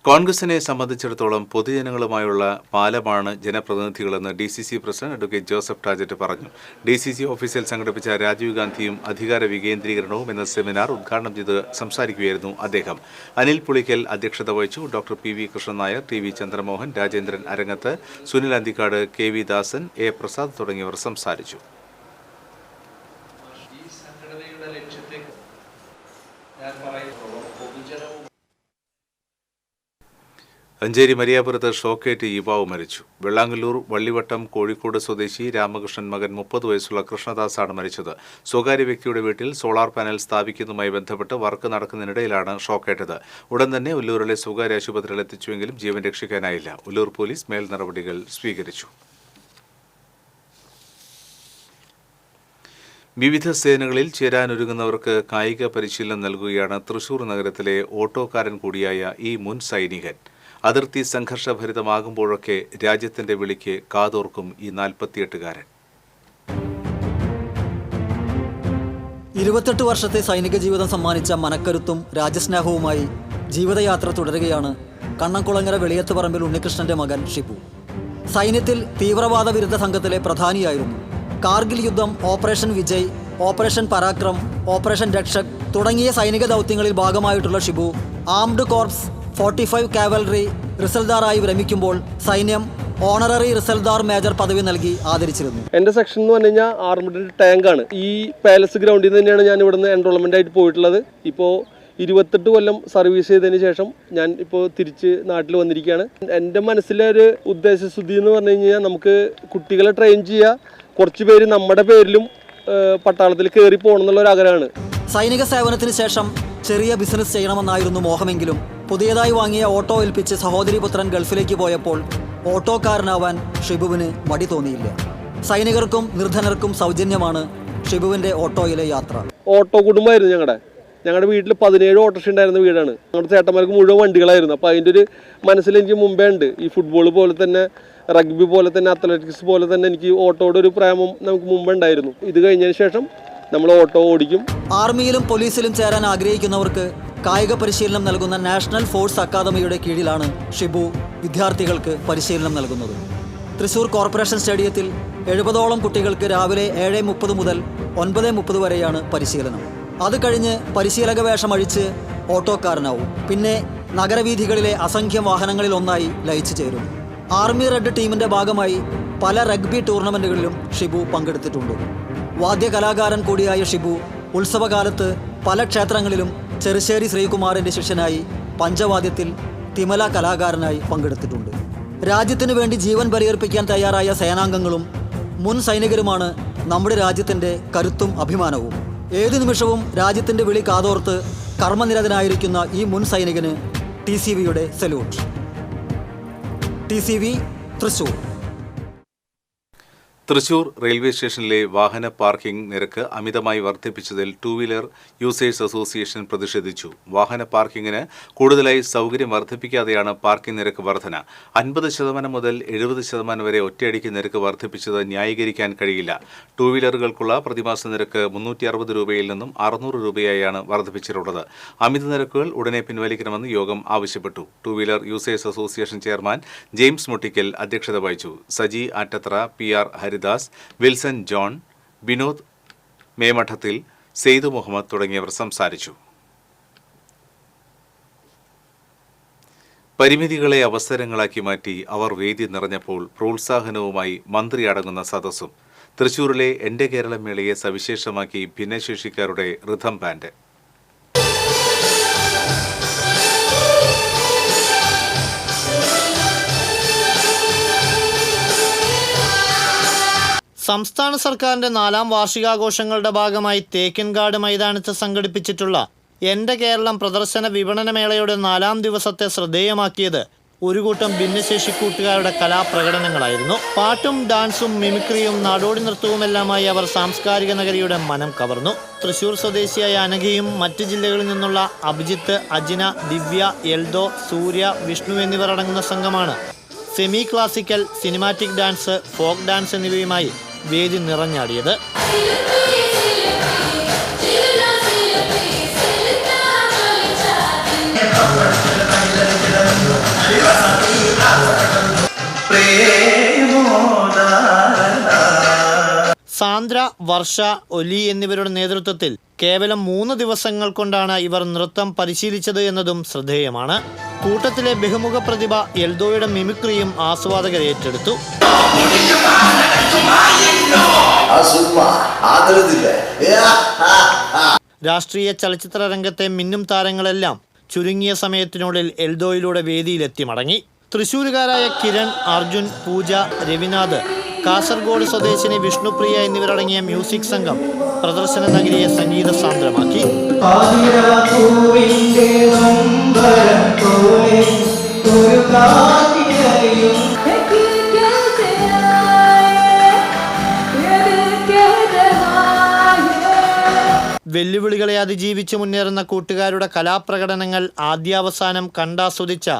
[SPEAKER 1] കോൺഗ്രസിനെ സംബന്ധിച്ചിടത്തോളം പൊതുജനങ്ങളുമായുള്ള പാലമാണ് ജനപ്രതിനിധികളെന്ന് DCC പ്രസിഡന്റ് അഡ്വക്കേറ്റ് ജോസഫ് ടാജറ്റ് പറഞ്ഞു. DCC ഓഫീസിൽ സംഘടിപ്പിച്ച രാജീവ് ഗാന്ധിയും അധികാര വികേന്ദ്രീകരണവും എന്ന സെമിനാർ ഉദ്ഘാടനം ചെയ്ത് സംസാരിക്കുകയായിരുന്നു അദ്ദേഹം. അനിൽ പുളിക്കൽ അധ്യക്ഷത വഹിച്ചു. Doctor PV Krishnan Nair, TV Chandramohan, Rajendran Arangath, Sunil Anthikad, KV Dasan, A Prasad തുടങ്ങിയവർ സംസാരിച്ചു. അഞ്ചേരി മരിയാപുരത്ത് ഷോക്കേറ്റ് യുവാവ് മരിച്ചു. വെള്ളാങ്കല്ലൂർ വള്ളിവട്ടം കോഴിക്കോട് സ്വദേശി രാമകൃഷ്ണൻ മകൻ 30 വയസ്സുള്ള കൃഷ്ണദാസാണ് മരിച്ചത്. സ്വകാര്യ വ്യക്തിയുടെ വീട്ടിൽ സോളാർ പാനൽ സ്ഥാപിക്കുന്നതുമായി ബന്ധപ്പെട്ട് വർക്ക് നടക്കുന്നതിനിടയിലാണ് ഷോക്കേറ്റത്. ഉടൻ തന്നെ ഉല്ലൂരിലെ സ്വകാര്യ ആശുപത്രിയിൽ എത്തിച്ചുവെങ്കിലും ജീവൻ രക്ഷിക്കാനായില്ല. ഉല്ലൂർ പോലീസ് മേൽ നടപടികൾ സ്വീകരിച്ചു. വിവിധ സേനകളിൽ ചേരാനൊരുങ്ങുന്നവർക്ക് കായിക പരിശീലനം നൽകുകയാണ് തൃശൂർ നഗരത്തിലെ ഓട്ടോക്കാരൻ കൂടിയായ ഈ മുൻ സൈനികൻ. അതിർത്തി സംഘർഷഭരിതമാകുമ്പോഴൊക്കെ രാജ്യത്തിന്റെ വിളിക്ക് കാതോർക്കും ഈ 48-കാരൻ.
[SPEAKER 12] 28 വർഷത്തെ സൈനിക ജീവിതം സമ്മാനിച്ച മനക്കരുത്തും രാജ്യസ്നേഹവുമായി ജീവിതയാത്ര തുടരുകയാണ് കണ്ണംകുളങ്ങര വെളിയത്തുപറമ്പിൽ ഉണ്ണികൃഷ്ണന്റെ മകൻ ഷിബു. സൈന്യത്തിൽ തീവ്രവാദ വിരുദ്ധ സംഘത്തിലെ പ്രധാനിയായിരുന്നു. കാർഗിൽ യുദ്ധം, operation Vijay, operation Parakram, operation Rakshak തുടങ്ങിയ സൈനിക ദൗത്യങ്ങളിൽ ഭാഗമായിട്ടുള്ള ഷിബു ആംഡ് കോർപ്സ് 45 കാവലറി റിസൽദാറായി വിരമിക്കുമ്പോൾ സൈന്യം ഓണററി റിസൽദാർ മേജർ പദവി നൽകി ആദരിച്ചിരുന്നു.
[SPEAKER 13] എൻ്റെ സെക്ഷൻ എന്ന് പറഞ്ഞു കഴിഞ്ഞാൽ ആർമഡ് ടാങ്കാണ്. ഈ പാലസ് ഗ്രൗണ്ടിൽ നിന്ന് തന്നെയാണ് ഞാൻ ഇവിടുന്ന് എൻറോൾമെൻ്റ് ആയിട്ട് പോയിട്ടുള്ളത്. ഇപ്പോൾ 28 കൊല്ലം സർവീസ് ചെയ്തതിന് ശേഷം ഞാൻ ഇപ്പോൾ തിരിച്ച് നാട്ടിൽ വന്നിരിക്കുകയാണ്. എൻ്റെ മനസ്സിലെ ഒരു ഉദ്ദേശശുദ്ധി എന്ന് പറഞ്ഞു കഴിഞ്ഞാൽ നമുക്ക് കുട്ടികളെ ട്രെയിൻ ചെയ്യുക, കുറച്ച് പേര് നമ്മുടെ പേരിലും പട്ടാളത്തിൽ കയറി പോകണം എന്നുള്ള ഒരു ആഗ്രഹമാണ്.
[SPEAKER 12] സൈനിക സേവനത്തിന് ശേഷം ചെറിയ ബിസിനസ് ചെയ്യണമെന്നായിരുന്നു മോഹമെങ്കിലും പുതിയതായി വാങ്ങിയ ഓട്ടോ ഏൽപ്പിച്ച് സഹോദരിപുത്രൻ ഗൾഫിലേക്ക് പോയപ്പോൾ ഓട്ടോക്കാരനാവാൻ ഷിബുവിന് മടി തോന്നിയില്ല. സൈനികർക്കും നിർധനർക്കും സൗജന്യമാണ് ഷിബുവിൻ്റെ ഓട്ടോയിലെ യാത്ര.
[SPEAKER 13] ഓട്ടോ കുടുംബമായിരുന്നു ഞങ്ങളുടെ വീട്ടിൽ 17 ഓട്ടോറിക്ഷ ഉണ്ടായിരുന്ന വീടാണ്. ഞങ്ങളുടെ ചേട്ടന്മാർക്ക് മുഴുവൻ വണ്ടികളായിരുന്നു. അപ്പോൾ അതിൻ്റെ ഒരു മനസ്സിൽ എനിക്ക് മുമ്പേ ഉണ്ട്. ഈ ഫുട്ബോൾ പോലെ തന്നെ, റഗ്ബി പോലെ തന്നെ, അത്ലറ്റിക്സ് പോലെ തന്നെ എനിക്ക് ഓട്ടോയുടെ ഒരു പ്രേമം നമുക്ക് മുമ്പേ ഉണ്ടായിരുന്നു. ഇത് കഴിഞ്ഞതിന് ശേഷം നമ്മൾ ഓട്ടോ ഓടിക്കും.
[SPEAKER 12] ആർമിയിലും പോലീസിലും ചേരാൻ ആഗ്രഹിക്കുന്നവർക്ക് കായിക പരിശീലനം നൽകുന്ന നാഷണൽ ഫോഴ്സ് അക്കാദമിയുടെ കീഴിലാണ് ഷിബു വിദ്യാർത്ഥികൾക്ക് പരിശീലനം നൽകുന്നത്. തൃശൂർ കോർപ്പറേഷൻ സ്റ്റേഡിയത്തിൽ 70ഓളം കുട്ടികൾക്ക് രാവിലെ 7:30 മുതൽ 9:30 വരെയാണ് പരിശീലനം. അത് കഴിഞ്ഞ് പരിശീലക വേഷം അഴിച്ച് ഓട്ടോക്കാരനാവും. പിന്നെ നഗരവീഥികളിലെ അസംഖ്യം വാഹനങ്ങളിൽ ഒന്നായി ലയിച്ചു ചേരും. ആർമി റെഡ് ടീമിൻ്റെ ഭാഗമായി പല റഗ്ബി ടൂർണമെൻറ്റുകളിലും ഷിബു പങ്കെടുത്തിട്ടുണ്ട്. വാദ്യകലാകാരൻ കൂടിയായ ഷിബു ഉത്സവകാലത്ത് പല ക്ഷേത്രങ്ങളിലും ചെറുശ്ശേരി ശ്രീകുമാറിൻ്റെ ശിഷ്യനായി പഞ്ചവാദ്യത്തിൽ തിമല കലാകാരനായി പങ്കെടുത്തിട്ടുണ്ട്. രാജ്യത്തിനു വേണ്ടി ജീവൻ ബലിയർപ്പിക്കാൻ തയ്യാറായ സേനാംഗങ്ങളും മുൻ സൈനികരുമാണ് നമ്മുടെ രാജ്യത്തിൻ്റെ കരുത്തും അഭിമാനവും. ഏതു നിമിഷവും രാജ്യത്തിൻ്റെ വിളി കാതോർത്ത് കർമ്മനിരതനായിരിക്കുന്ന ഈ മുൻ സൈനികന് TCVയുടെ salute. TCV Thrissur.
[SPEAKER 1] Thrissur railway സ്റ്റേഷനിലെ വാഹന പാർക്കിംഗ് നിരക്ക് അമിതമായി വർദ്ധിപ്പിച്ചതിൽ 2 വീലർ യൂസേഴ്സ് അസോസിയേഷൻ പ്രതിഷേധിച്ചു. വാഹന പാർക്കിങ്ങിന് കൂടുതലായി സൗകര്യം വർദ്ധിപ്പിക്കാതെയാണ് പാർക്കിംഗ് നിരക്ക് വർധന. 50% മുതൽ 70% വരെ ഒറ്റയടിക്ക് നിരക്ക് വർദ്ധിപ്പിച്ചത് ന്യായീകരിക്കാൻ കഴിയില്ല. 2 വീലറുകൾക്കുള്ള പ്രതിമാസ നിരക്ക് 360 രൂപയിൽ നിന്നും 600 രൂപയായാണ് വർദ്ധിപ്പിച്ചിട്ടുള്ളത്. അമിത നിരക്കുകൾ ഉടനെ പിൻവലിക്കണമെന്ന് യോഗം ആവശ്യപ്പെട്ടു. 2 wheeler users association chairman James Muttikkal അധ്യക്ഷത വഹിച്ചു. Saji Attathra, PR Haridas, Wilson John, Vinod Memadathil, Syed Muhammad തുടങ്ങിയവർ സംസാരിച്ചു. പരിമിതികളെ അവസരങ്ങളാക്കി മാറ്റി അവർ വേദി നിറഞ്ഞപ്പോൾ പ്രോത്സാഹനവുമായി മന്ത്രി അടങ്ങുന്ന സദസ്സും. തൃശൂരിലെ എൻ്റെ കേരളം മേളയെ സവിശേഷമാക്കി ഭിന്നശേഷിക്കാരുടെ റിഥം ബാൻഡ്.
[SPEAKER 14] സംസ്ഥാന സർക്കാരിൻ്റെ 4ാം വാർഷികാഘോഷങ്ങളുടെ ഭാഗമായി തേക്കിൻകാട് മൈതാനത്ത് സംഘടിപ്പിച്ചിട്ടുള്ള എൻ്റെ കേരളം പ്രദർശന വിപണന മേളയുടെ 4ാം ദിവസത്തെ ശ്രദ്ധേയമാക്കിയത് ഒരു കൂട്ടം ഭിന്നശേഷി കൂട്ടുകാരുടെ കലാപ്രകടനങ്ങളായിരുന്നു. പാട്ടും ഡാൻസും മിമിക്രിയും നാടോടി നൃത്തവുമെല്ലാമായി അവർ സാംസ്കാരിക നഗരിയുടെ മനം കവർന്നു. തൃശൂർ സ്വദേശിയായ അനഘയും മറ്റ് ജില്ലകളിൽ നിന്നുള്ള അഭിജിത്ത്, അജിന, ദിവ്യ, എൽദോ, സൂര്യ, വിഷ്ണു എന്നിവർ അടങ്ങുന്ന സംഘമാണ് semi classical, cinematic dance, folk dance എന്നിവയുമായി വേദി നിറഞ്ഞാടിയത്. സാന്ദ്ര, വർഷ, ഒലി എന്നിവരുടെ നേതൃത്വത്തിൽ കേവലം 3 ദിവസങ്ങൾ കൊണ്ടാണ് ഇവർ നൃത്തം പരിശീലിച്ചത് എന്നതും ശ്രദ്ധേയമാണ്. കൂട്ടത്തിലെ ബഹുമുഖ പ്രതിഭ എൽദോയുടെ മിമിക്രിയും ആസ്വാദകർ ഏറ്റെടുത്തു. രാഷ്ട്രീയ ചലച്ചിത്ര രംഗത്തെ മിന്നും താരങ്ങളെല്ലാം ചുരുങ്ങിയ സമയത്തിനുള്ളിൽ എൽദോയിലൂടെ വേദിയിലെത്തി മടങ്ങി. തൃശ്ശൂരുകാരായ കിരൺ, അർജുൻ, പൂജ, രവിനാഥ്, കാസർഗോഡ് സ്വദേശിനി വിഷ്ണുപ്രിയ എന്നിവരടങ്ങിയ മ്യൂസിക് സംഘം പ്രദർശന നഗരിയെ സംഗീത സാന്ദ്രമാക്കി. വെല്ലുവിളികളെ അതിജീവിച്ച് മുന്നേറുന്ന കൂട്ടുകാരുടെ കലാപ്രകടനങ്ങൾ ആദ്യാവസാനം കണ്ടാസ്വദിച്ച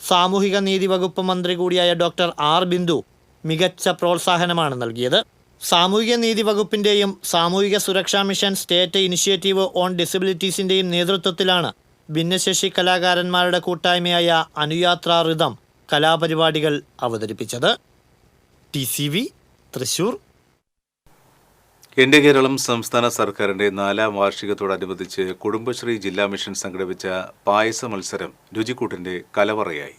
[SPEAKER 14] സാമൂഹിക നീതി വകുപ്പ് മന്ത്രി കൂടിയായ ഡോക്ടർ R ബിന്ദു മികച്ച പ്രോത്സാഹനമാണ് നൽകിയത്. സാമൂഹിക നീതി വകുപ്പിൻ്റെയും സാമൂഹിക സുരക്ഷാ മിഷൻ സ്റ്റേറ്റ് ഇനിഷ്യേറ്റീവ് ഓൺ ഡിസബിലിറ്റീസിൻ്റെയും നേതൃത്വത്തിലാണ് ഭിന്നശേഷി കലാകാരന്മാരുടെ കൂട്ടായ്മയായ അനുയാത്ര റിഥം കലാപരിപാടികൾ അവതരിപ്പിച്ചത്. TCV തൃശൂർ.
[SPEAKER 1] എന്റെ കേരളം സംസ്ഥാന സർക്കാരിന്റെ 4ാം വാർഷികത്തോടനുബന്ധിച്ച് കുടുംബശ്രീ ജില്ലാ മിഷൻ സംഘടിപ്പിച്ച പായസ മത്സരം രുചിക്കൂട്ടിന്റെ കലവറയായി.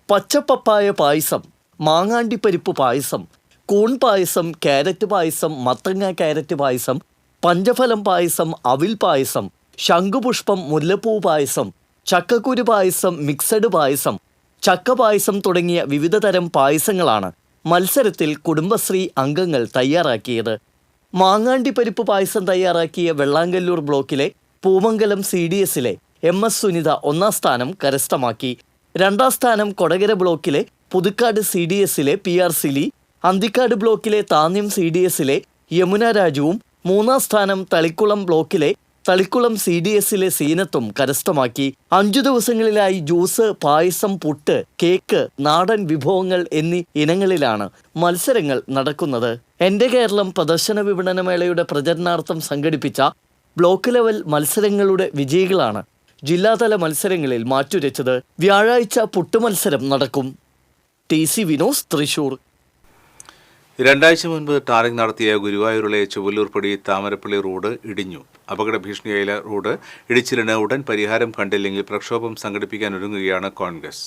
[SPEAKER 7] പച്ചപ്പപ്പായ പായസം, മാങ്ങാണ്ടിപ്പരിപ്പ് പായസം, കൂൺ പായസം, ക്യാരറ്റ് പായസം, മത്തങ്ങ ക്യാരറ്റ് പായസം, പഞ്ചഫലം പായസം, അവിൽ പായസം, ശംഖുപുഷ്പം മുല്ലപ്പൂ പായസം, ചക്കക്കുരു പായസം, മിക്സഡ് പായസം, ചക്ക പായസം തുടങ്ങിയ വിവിധ തരം പായസങ്ങളാണ് മത്സരത്തിൽ കുടുംബശ്രീ അംഗങ്ങൾ തയ്യാറാക്കിയത്. മാങ്ങാണ്ടിപ്പരിപ്പ് പായസം തയ്യാറാക്കിയ വെള്ളാങ്കല്ലൂർ ബ്ലോക്കിലെ പൂമംഗലം CDSലെ MS സുനിത 1ാം സ്ഥാനം കരസ്ഥമാക്കി. 2ാം സ്ഥാനം കൊടകര ബ്ലോക്കിലെ പുതുക്കാട് CDSലെ PR സിലി, അന്തിക്കാട് ബ്ലോക്കിലെ താന്യം CDSലെ യമുന രാജുവും 3ാം സ്ഥാനം തളിക്കുളം ബ്ലോക്കിലെ തളിക്കുളം CDSലെ സീനത്തും കരസ്ഥമാക്കി. 5 ദിവസങ്ങളിലായി ജ്യൂസ്, പായസം, പുട്ട്, കേക്ക്, നാടൻ വിഭവങ്ങൾ എന്നീ ഇനങ്ങളിലാണ് മത്സരങ്ങൾ നടക്കുന്നത്. എന്റെ കേരളം പ്രദർശന വിപണന മേളയുടെ പ്രചരണാർത്ഥം സംഘടിപ്പിച്ച ബ്ലോക്ക് ലെവൽ മത്സരങ്ങളുടെ വിജയികളാണ് ജില്ലാതല മത്സരങ്ങളിൽ മാറ്റുരച്ചത്. വ്യാഴാഴ്ച പുട്ട് മത്സരം നടക്കും. TC വിനോസ്, തൃശൂർ.
[SPEAKER 1] 2 ആഴ്ച മുൻപ് ടാറിംഗ് നടത്തിയ ഗുരുവായൂരിലെ ചൊവ്വല്ലൂർപ്പടി താമരപ്പള്ളി റോഡ് ഇടിഞ്ഞു. അപകട ഭീഷണിയായ റോഡ് ഇടിച്ചിലിന് ഉടൻ പരിഹാരം കണ്ടില്ലെങ്കിൽ പ്രക്ഷോഭം സംഘടിപ്പിക്കാനൊരുങ്ങുകയാണ് കോൺഗ്രസ്.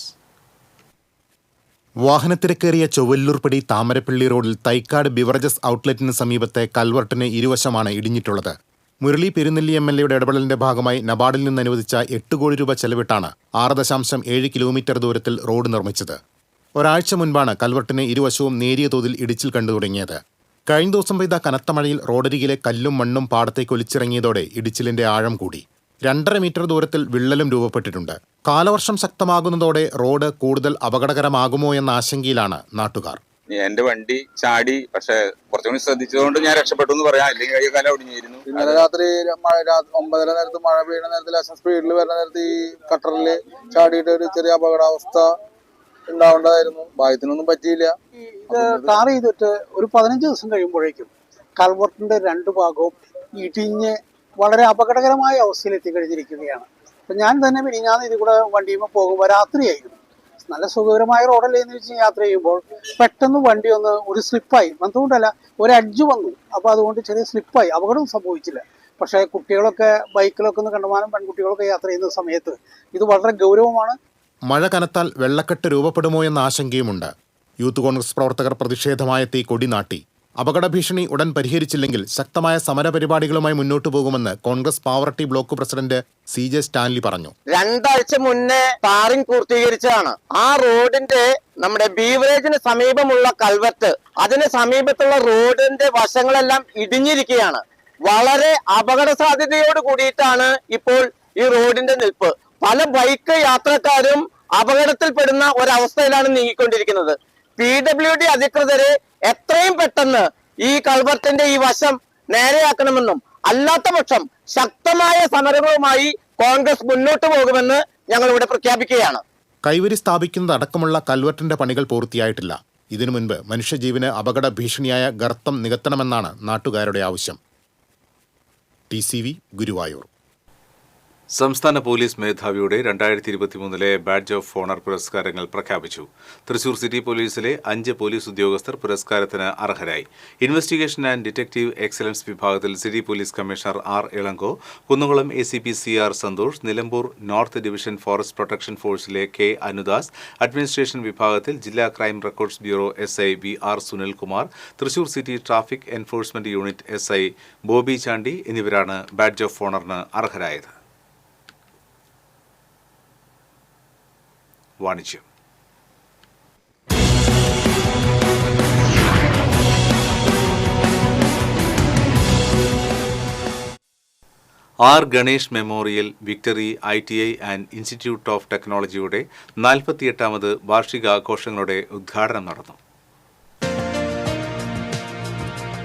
[SPEAKER 2] വാഹനത്തിരക്കേറിയ ചൊവ്വല്ലൂർപ്പടി താമരപ്പള്ളി റോഡിൽ തൈക്കാട് ബിവറേജസ് ഔട്ട്ലെറ്റിന് സമീപത്തെ കൽവർട്ടിന് ഇരുവശമാണ് ഇടിഞ്ഞിട്ടുള്ളത്. മുരളി പെരുന്നെല്ലി MLAയുടെ ഇടപെടലിന്റെ ഭാഗമായി നബാർഡിൽ നിന്ന് അനുവദിച്ച 8 കോടി രൂപ ചെലവിട്ടാണ് 6.7 കിലോമീറ്റർ ദൂരത്തിൽ റോഡ് നിർമ്മിച്ചത്. ഒരാഴ്ച മുൻപാണ് കൽവർട്ടിന് ഇരുവശവും നേരിയ തോതിൽ ഇടിച്ചിൽ കണ്ടു തുടങ്ങിയത്. കഴിഞ്ഞ ദിവസം പെയ്ത കനത്ത മഴയിൽ റോഡരികിലെ കല്ലും മണ്ണും പാടത്തേക്ക് ഒലിച്ചിറങ്ങിയതോടെ ഇടിച്ചിലിന്റെ ആഴം കൂടി. 2.5 മീറ്റർ ദൂരത്തിൽ വിള്ളലും രൂപപ്പെട്ടിട്ടുണ്ട്. കാലവർഷം ശക്തമാകുന്നതോടെ റോഡ് കൂടുതൽ അപകടകരമാകുമോ എന്ന ആശങ്കയിലാണ് നാട്ടുകാർ.
[SPEAKER 15] എന്റെ വണ്ടി ചാടി, പക്ഷെ കുറച്ചുകൂടി ശ്രദ്ധിച്ചതുകൊണ്ട് ഞാൻ രക്ഷപ്പെട്ടു എന്ന് പറയാം. അല്ലെങ്കിൽ കഴിയ കാലം ഒടിഞ്ഞിരുന്നു.
[SPEAKER 3] ഇന്നലെ രാത്രി 9:30 നേരത്ത് മഴ പെയ്യുന്ന നേരത്തിൽ സ്പീഡിൽ വരുന്ന നേരത്ത് ഈ കട്ടറിൽ ചാടിയിട്ട് ഒരു ചെറിയ അപകടാവസ്ഥ ഉണ്ടാവേണ്ടതായിരുന്നു. ഭാഗ്യത്തിനൊന്നും പറ്റിയില്ല.
[SPEAKER 10] ഇത് ടാർ ചെയ്തിട്ട് ഒരു 15 ദിവസം കഴിയുമ്പോഴേക്കും കൽവർട്ടിന്റെ 2 ഭാഗവും ഇടിഞ്ഞ് വളരെ അപകടകരമായ അവസ്ഥയിൽ എത്തിക്കഴിഞ്ഞിരിക്കുകയാണ്. അപ്പം ഞാൻ തന്നെ മിനിഞ്ഞാന്ന് ഇതിൽ കൂടെ വണ്ടിയുമ്പോൾ പോകുമ്പോൾ രാത്രിയായിരുന്നു. നല്ല സുഖകരമായ റോഡല്ലേ എന്ന് വെച്ച് യാത്ര ചെയ്യുമ്പോൾ പെട്ടെന്ന് വണ്ടി ഒരു സ്ലിപ്പായി. അതുകൊണ്ടല്ല, ഒരു അഡ്ജ് വന്നു. അപ്പോൾ അതുകൊണ്ട് ചെറിയ സ്ലിപ്പായി. അപകടം സംഭവിച്ചില്ല. പക്ഷേ കുട്ടികളൊക്കെ ബൈക്കിലൊക്കെ കണ്ടമാനം പെൺകുട്ടികളൊക്കെ യാത്ര ചെയ്യുന്ന സമയത്ത് ഇത് വളരെ ഗൗരവമാണ്.
[SPEAKER 2] മഴ കനത്താൽ വെള്ളക്കെട്ട് രൂപപ്പെടുമോ എന്ന ആശങ്കയുമുണ്ട്. യൂത്ത് കോൺഗ്രസ് പ്രവർത്തകർ പ്രതിഷേധമായെത്തി കൊടി നാട്ടി. അപകട ഭീഷണി ഉടൻ പരിഹരിച്ചില്ലെങ്കിൽ ശക്തമായ സമരപരിപാടികളുമായി മുന്നോട്ടു പോകുമെന്ന് Congress Pavaratty block president CJ Stanley പറഞ്ഞു.
[SPEAKER 14] 2 ആഴ്ച മുന്നേ ടാറിംഗ് പൂർത്തീകരിച്ചതാണ്. ആ റോഡിന്റെ നമ്മുടെ ബീവറേജിന് സമീപമുള്ള കൽവർട്ട്, അതിന് സമീപത്തുള്ള റോഡിന്റെ വശങ്ങളെല്ലാം ഇടിഞ്ഞിരിക്കുകയാണ്. വളരെ അപകട സാധ്യതയോട് കൂടിയിട്ടാണ് ഇപ്പോൾ ഈ റോഡിന്റെ നിൽപ്പ്. പല ബൈക്ക് യാത്രക്കാരും അപകടത്തിൽപ്പെടുന്ന ഒരവസ്ഥയിലാണ് നീങ്ങിക്കൊണ്ടിരിക്കുന്നത്. PWD അധികൃതരെ എത്രയും പെട്ടെന്ന് ഈ കൽവർട്ടിന്റെ ഈ വശം നേരെയാക്കണമെന്നും അല്ലാത്ത പക്ഷം ശക്തമായ സമരങ്ങളുമായി കോൺഗ്രസ് മുന്നോട്ട് പോകുമെന്ന് ഞങ്ങൾ ഇവിടെ പ്രഖ്യാപിക്കുകയാണ്.
[SPEAKER 2] കൈവരി സ്ഥാപിക്കുന്നതടക്കമുള്ള കൽവർട്ടിന്റെ പണികൾ പൂർത്തിയായിട്ടില്ല. ഇതിനു മുൻപ് മനുഷ്യജീവന് അപകട ഭീഷണിയായ ഗർത്തം നികത്തണമെന്നാണ് നാട്ടുകാരുടെ ആവശ്യം. TCV, ഗുരുവായൂർ.
[SPEAKER 1] സംസ്ഥാന പോലീസ് മേധാവിയുടെ 2023 ബാഡ്ജ് ഓഫ് ഓണർ പുരസ്കാരങ്ങൾ പ്രഖ്യാപിച്ചു. തൃശൂർ സിറ്റി പോലീസിലെ 5 പോലീസ് ഉദ്യോഗസ്ഥർ പുരസ്കാരത്തിന് അർഹരായി. ഇൻവെസ്റ്റിഗേഷൻ ആൻഡ് ഡിറ്റക്റ്റീവ് എക്സലൻസ് വിഭാഗത്തിൽ city police commissioner R. Elango, Kunnamkulam ACP CR Santhosh, Nilambur north division forest protection ഫോഴ്സിലെ K. അനുദാസ്, അഡ്മിനിസ്ട്രേഷൻ വിഭാഗത്തിൽ ജില്ലാ crime records bureau SI VR Sunilkumar, Thrissur city traffic enforcement unit SI Bobby Chandy എന്നിവരാണ് ബാഡ്ജ് ഓഫ് ഓണറിന് അർഹരായത്. വാണിജ്യം. R. Ganesh memorial victory ITI and institute of ടെക്നോളജിയുടെ 48ാമത് വാർഷികാഘോഷങ്ങളുടെ ഉദ്ഘാടനം നടന്നു.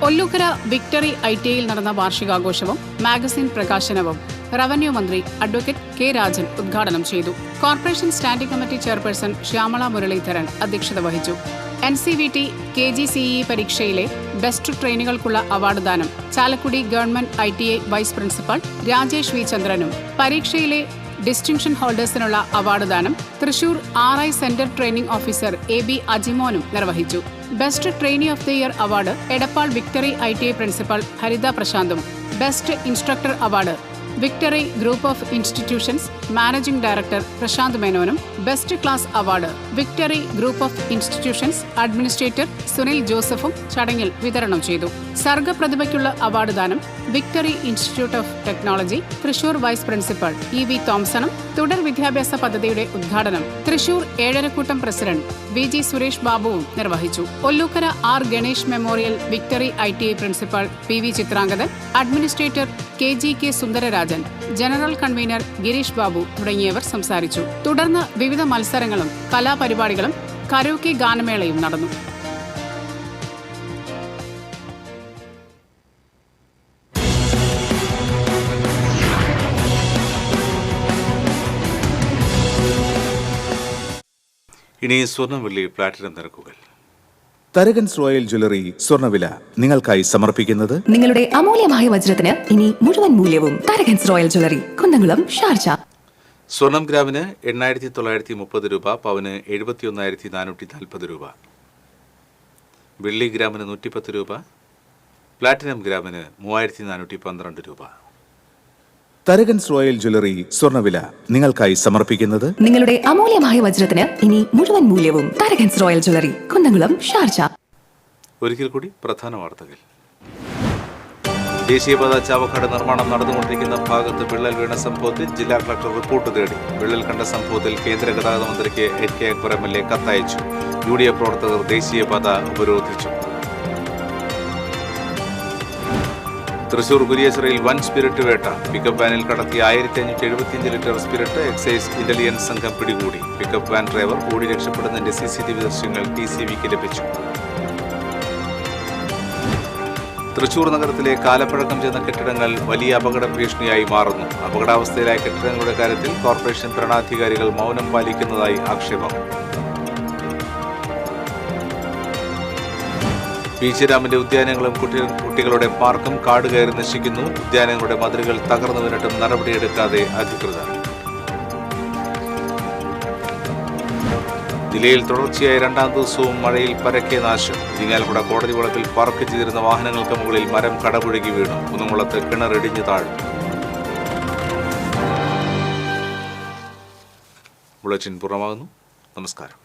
[SPEAKER 16] ഒല്ലൂക്കര വിക്ടറി ITIയിൽ നടന്ന വാർഷികാഘോഷവും മാഗസിൻ പ്രകാശനവും റവന്യൂ മന്ത്രി അഡ്വക്കേറ്റ് K. രാജൻ ഉദ്ഘാടനം ചെയ്തു. Corporation standing committee chairperson Shyamala Muraleedharan അധ്യക്ഷത വഹിച്ചു. NCVT KGCE പരീക്ഷയിലെ ബെസ്റ്റ് ട്രെയിനുകൾക്കുള്ള അവാർഡ് ദാനം Chalakudy government ITI vice principal Rajesh V. ചന്ദ്രനും പരീക്ഷയിലെ ഡിസ്റ്റിങ്ഷൻ ഹോൾഡേഴ്സിനുള്ള അവാർഡ് ദാനം Thrissur RI centre training officer AB അജിമോനും നിർവഹിച്ചു. Best trainee of the year award Edappal victory ITI principal Haritha പ്രശാന്തും, best instructor award victory group of institutions managing director Prasanth മേനോനും, best class award victory group of institutions administrator Sunil ജോസഫും ചടങ്ങിൽ വിതരണം ചെയ്തു. സർഗപ്രതിഭയ്ക്കുള്ള award ദാനം victory institute of technology Thrissur vice principal EV തോംസണും, തുടർ വിദ്യാഭ്യാസ പദ്ധതിയുടെ ഉദ്ഘാടനം തൃശൂർ ഏഴരക്കൂട്ടം പ്രസിഡന്റ് VG സുരേഷ് ബാബുവും നിർവഹിച്ചു. Ollukkara R Ganesh memorial victory ITI principal PV Chithrangathan, administrator KGK Sundararajan, general convener Gireesh Babu തുടങ്ങിയവർ സംസാരിച്ചു. തുടർന്ന് വിവിധ മത്സരങ്ങളും കലാപരിപാടികളും കരോക്കെ ഗാനമേളയും നടന്നു.
[SPEAKER 1] ഇനി സ്വർണ്ണം, വെള്ളി, പ്ലാറ്റിനം നിരക്കുകൾ.
[SPEAKER 17] തരകൻസ് റോയൽ ജ്വല്ലറി സ്വർണ്ണവില നിങ്ങൾക്കായി സമർപ്പിക്കുന്നത്
[SPEAKER 18] നിങ്ങളുടെ അമൂല്യമായ വജ്രത്തിന് ഇനി മുഴുവൻ മൂല്യവും Tharakans royal jewellery, Kunnamkulam, Sharjah.
[SPEAKER 1] സ്വർണം ഗ്രാമിന് 8,930 രൂപ, പവന് 71,440 രൂപ, വെള്ളി ഗ്രാമിന് 110 രൂപ, പ്ലാറ്റിനം ഗ്രാമിന് 3,412 രൂപ.
[SPEAKER 17] തരകൻസ് റോയൽ ജ്വല്ലറി സ്വർണ്ണവില നിങ്ങൾക്കായി സമർപ്പിക്കുന്നത്
[SPEAKER 18] നിങ്ങളുടെ അമൂല്യമായ വജ്രത്തിന് ഇനി മുഴുവൻ മൂല്യവും Tharakans royal jewellery, Kunnamkulam, Sharjah.
[SPEAKER 1] ഒരിക്കൽ കൂടി പ്രധാന വാർത്തകൾ. ദേശീയപാത ചാവക്കാട് നിർമ്മാണം നടന്നുകൊണ്ടിരിക്കുന്ന ഭാഗത്ത് വിള്ളൽ വീണ സംഭവത്തിൽ ജില്ലാ കളക്ടർ റിപ്പോർട്ട് തേടി. വിള്ളൽ കണ്ട സംഭവത്തിൽ കേന്ദ്ര ഗതാഗത മന്ത്രിക്ക് HK അക്ബർ MLA കത്തയച്ചു. UDF പ്രവർത്തകർ ദേശീയപാത ഉപരോധിച്ചു. തൃശൂർ കുരിയച്ചിറയിൽ വൻ സ്പിരിറ്റ് വേട്ട. പിക്കപ്പ് വാനിൽ കടത്തിയ 1575 ലിറ്റർ സ്പിരിറ്റ് എക്സൈസ് ഇന്റലിജൻസ് സംഘം പിടികൂടി. പിക്കപ്പ് വാൻ ഡ്രൈവർ ഓടി രക്ഷപ്പെടുന്നതിന്റെ CCTV ദൃശ്യങ്ങൾ TCVക്ക് ലഭിച്ചു. തൃശൂർ നഗരത്തിലെ കാലപ്പഴക്കം ചെന്ന കെട്ടിടങ്ങൾ വലിയ അപകട ഭീഷണിയായി മാറുന്നു. അപകടാവസ്ഥയിലായ കെട്ടിടങ്ങളുടെ കാര്യത്തിൽ കോർപ്പറേഷൻ ഭരണാധികാരികൾ മൗനം പാലിക്കുന്നതായി ആക്ഷേപം. പീച്ചി ഡാമിന്റെ ഉദ്യാനങ്ങളും കുട്ടികളുടെ പാർക്കും കാട് കയറി നശിക്കുന്നു. ഉദ്യാനങ്ങളുടെ മതിലുകൾ തകർന്നു വീണിട്ടും നടപടിയെടുക്കാതെ അധികൃതർ. ജില്ലയിൽ തുടർച്ചയായ 2ാം ദിവസവും മഴയിൽ പരക്കെ നാശം. ഇരിങ്ങാലക്കുട കോടതി വളപ്പിൽ പാർക്ക് ചെയ്തിരുന്ന വാഹനങ്ങൾക്ക് മുകളിൽ മരം കടപുഴകി വീണു. കുന്നംകുളത്ത് കിണറിടിഞ്ഞു താഴ്ന്നു. ബുള്ളറ്റിൻ പൂർണ്ണമാകുന്നു. നമസ്കാരം.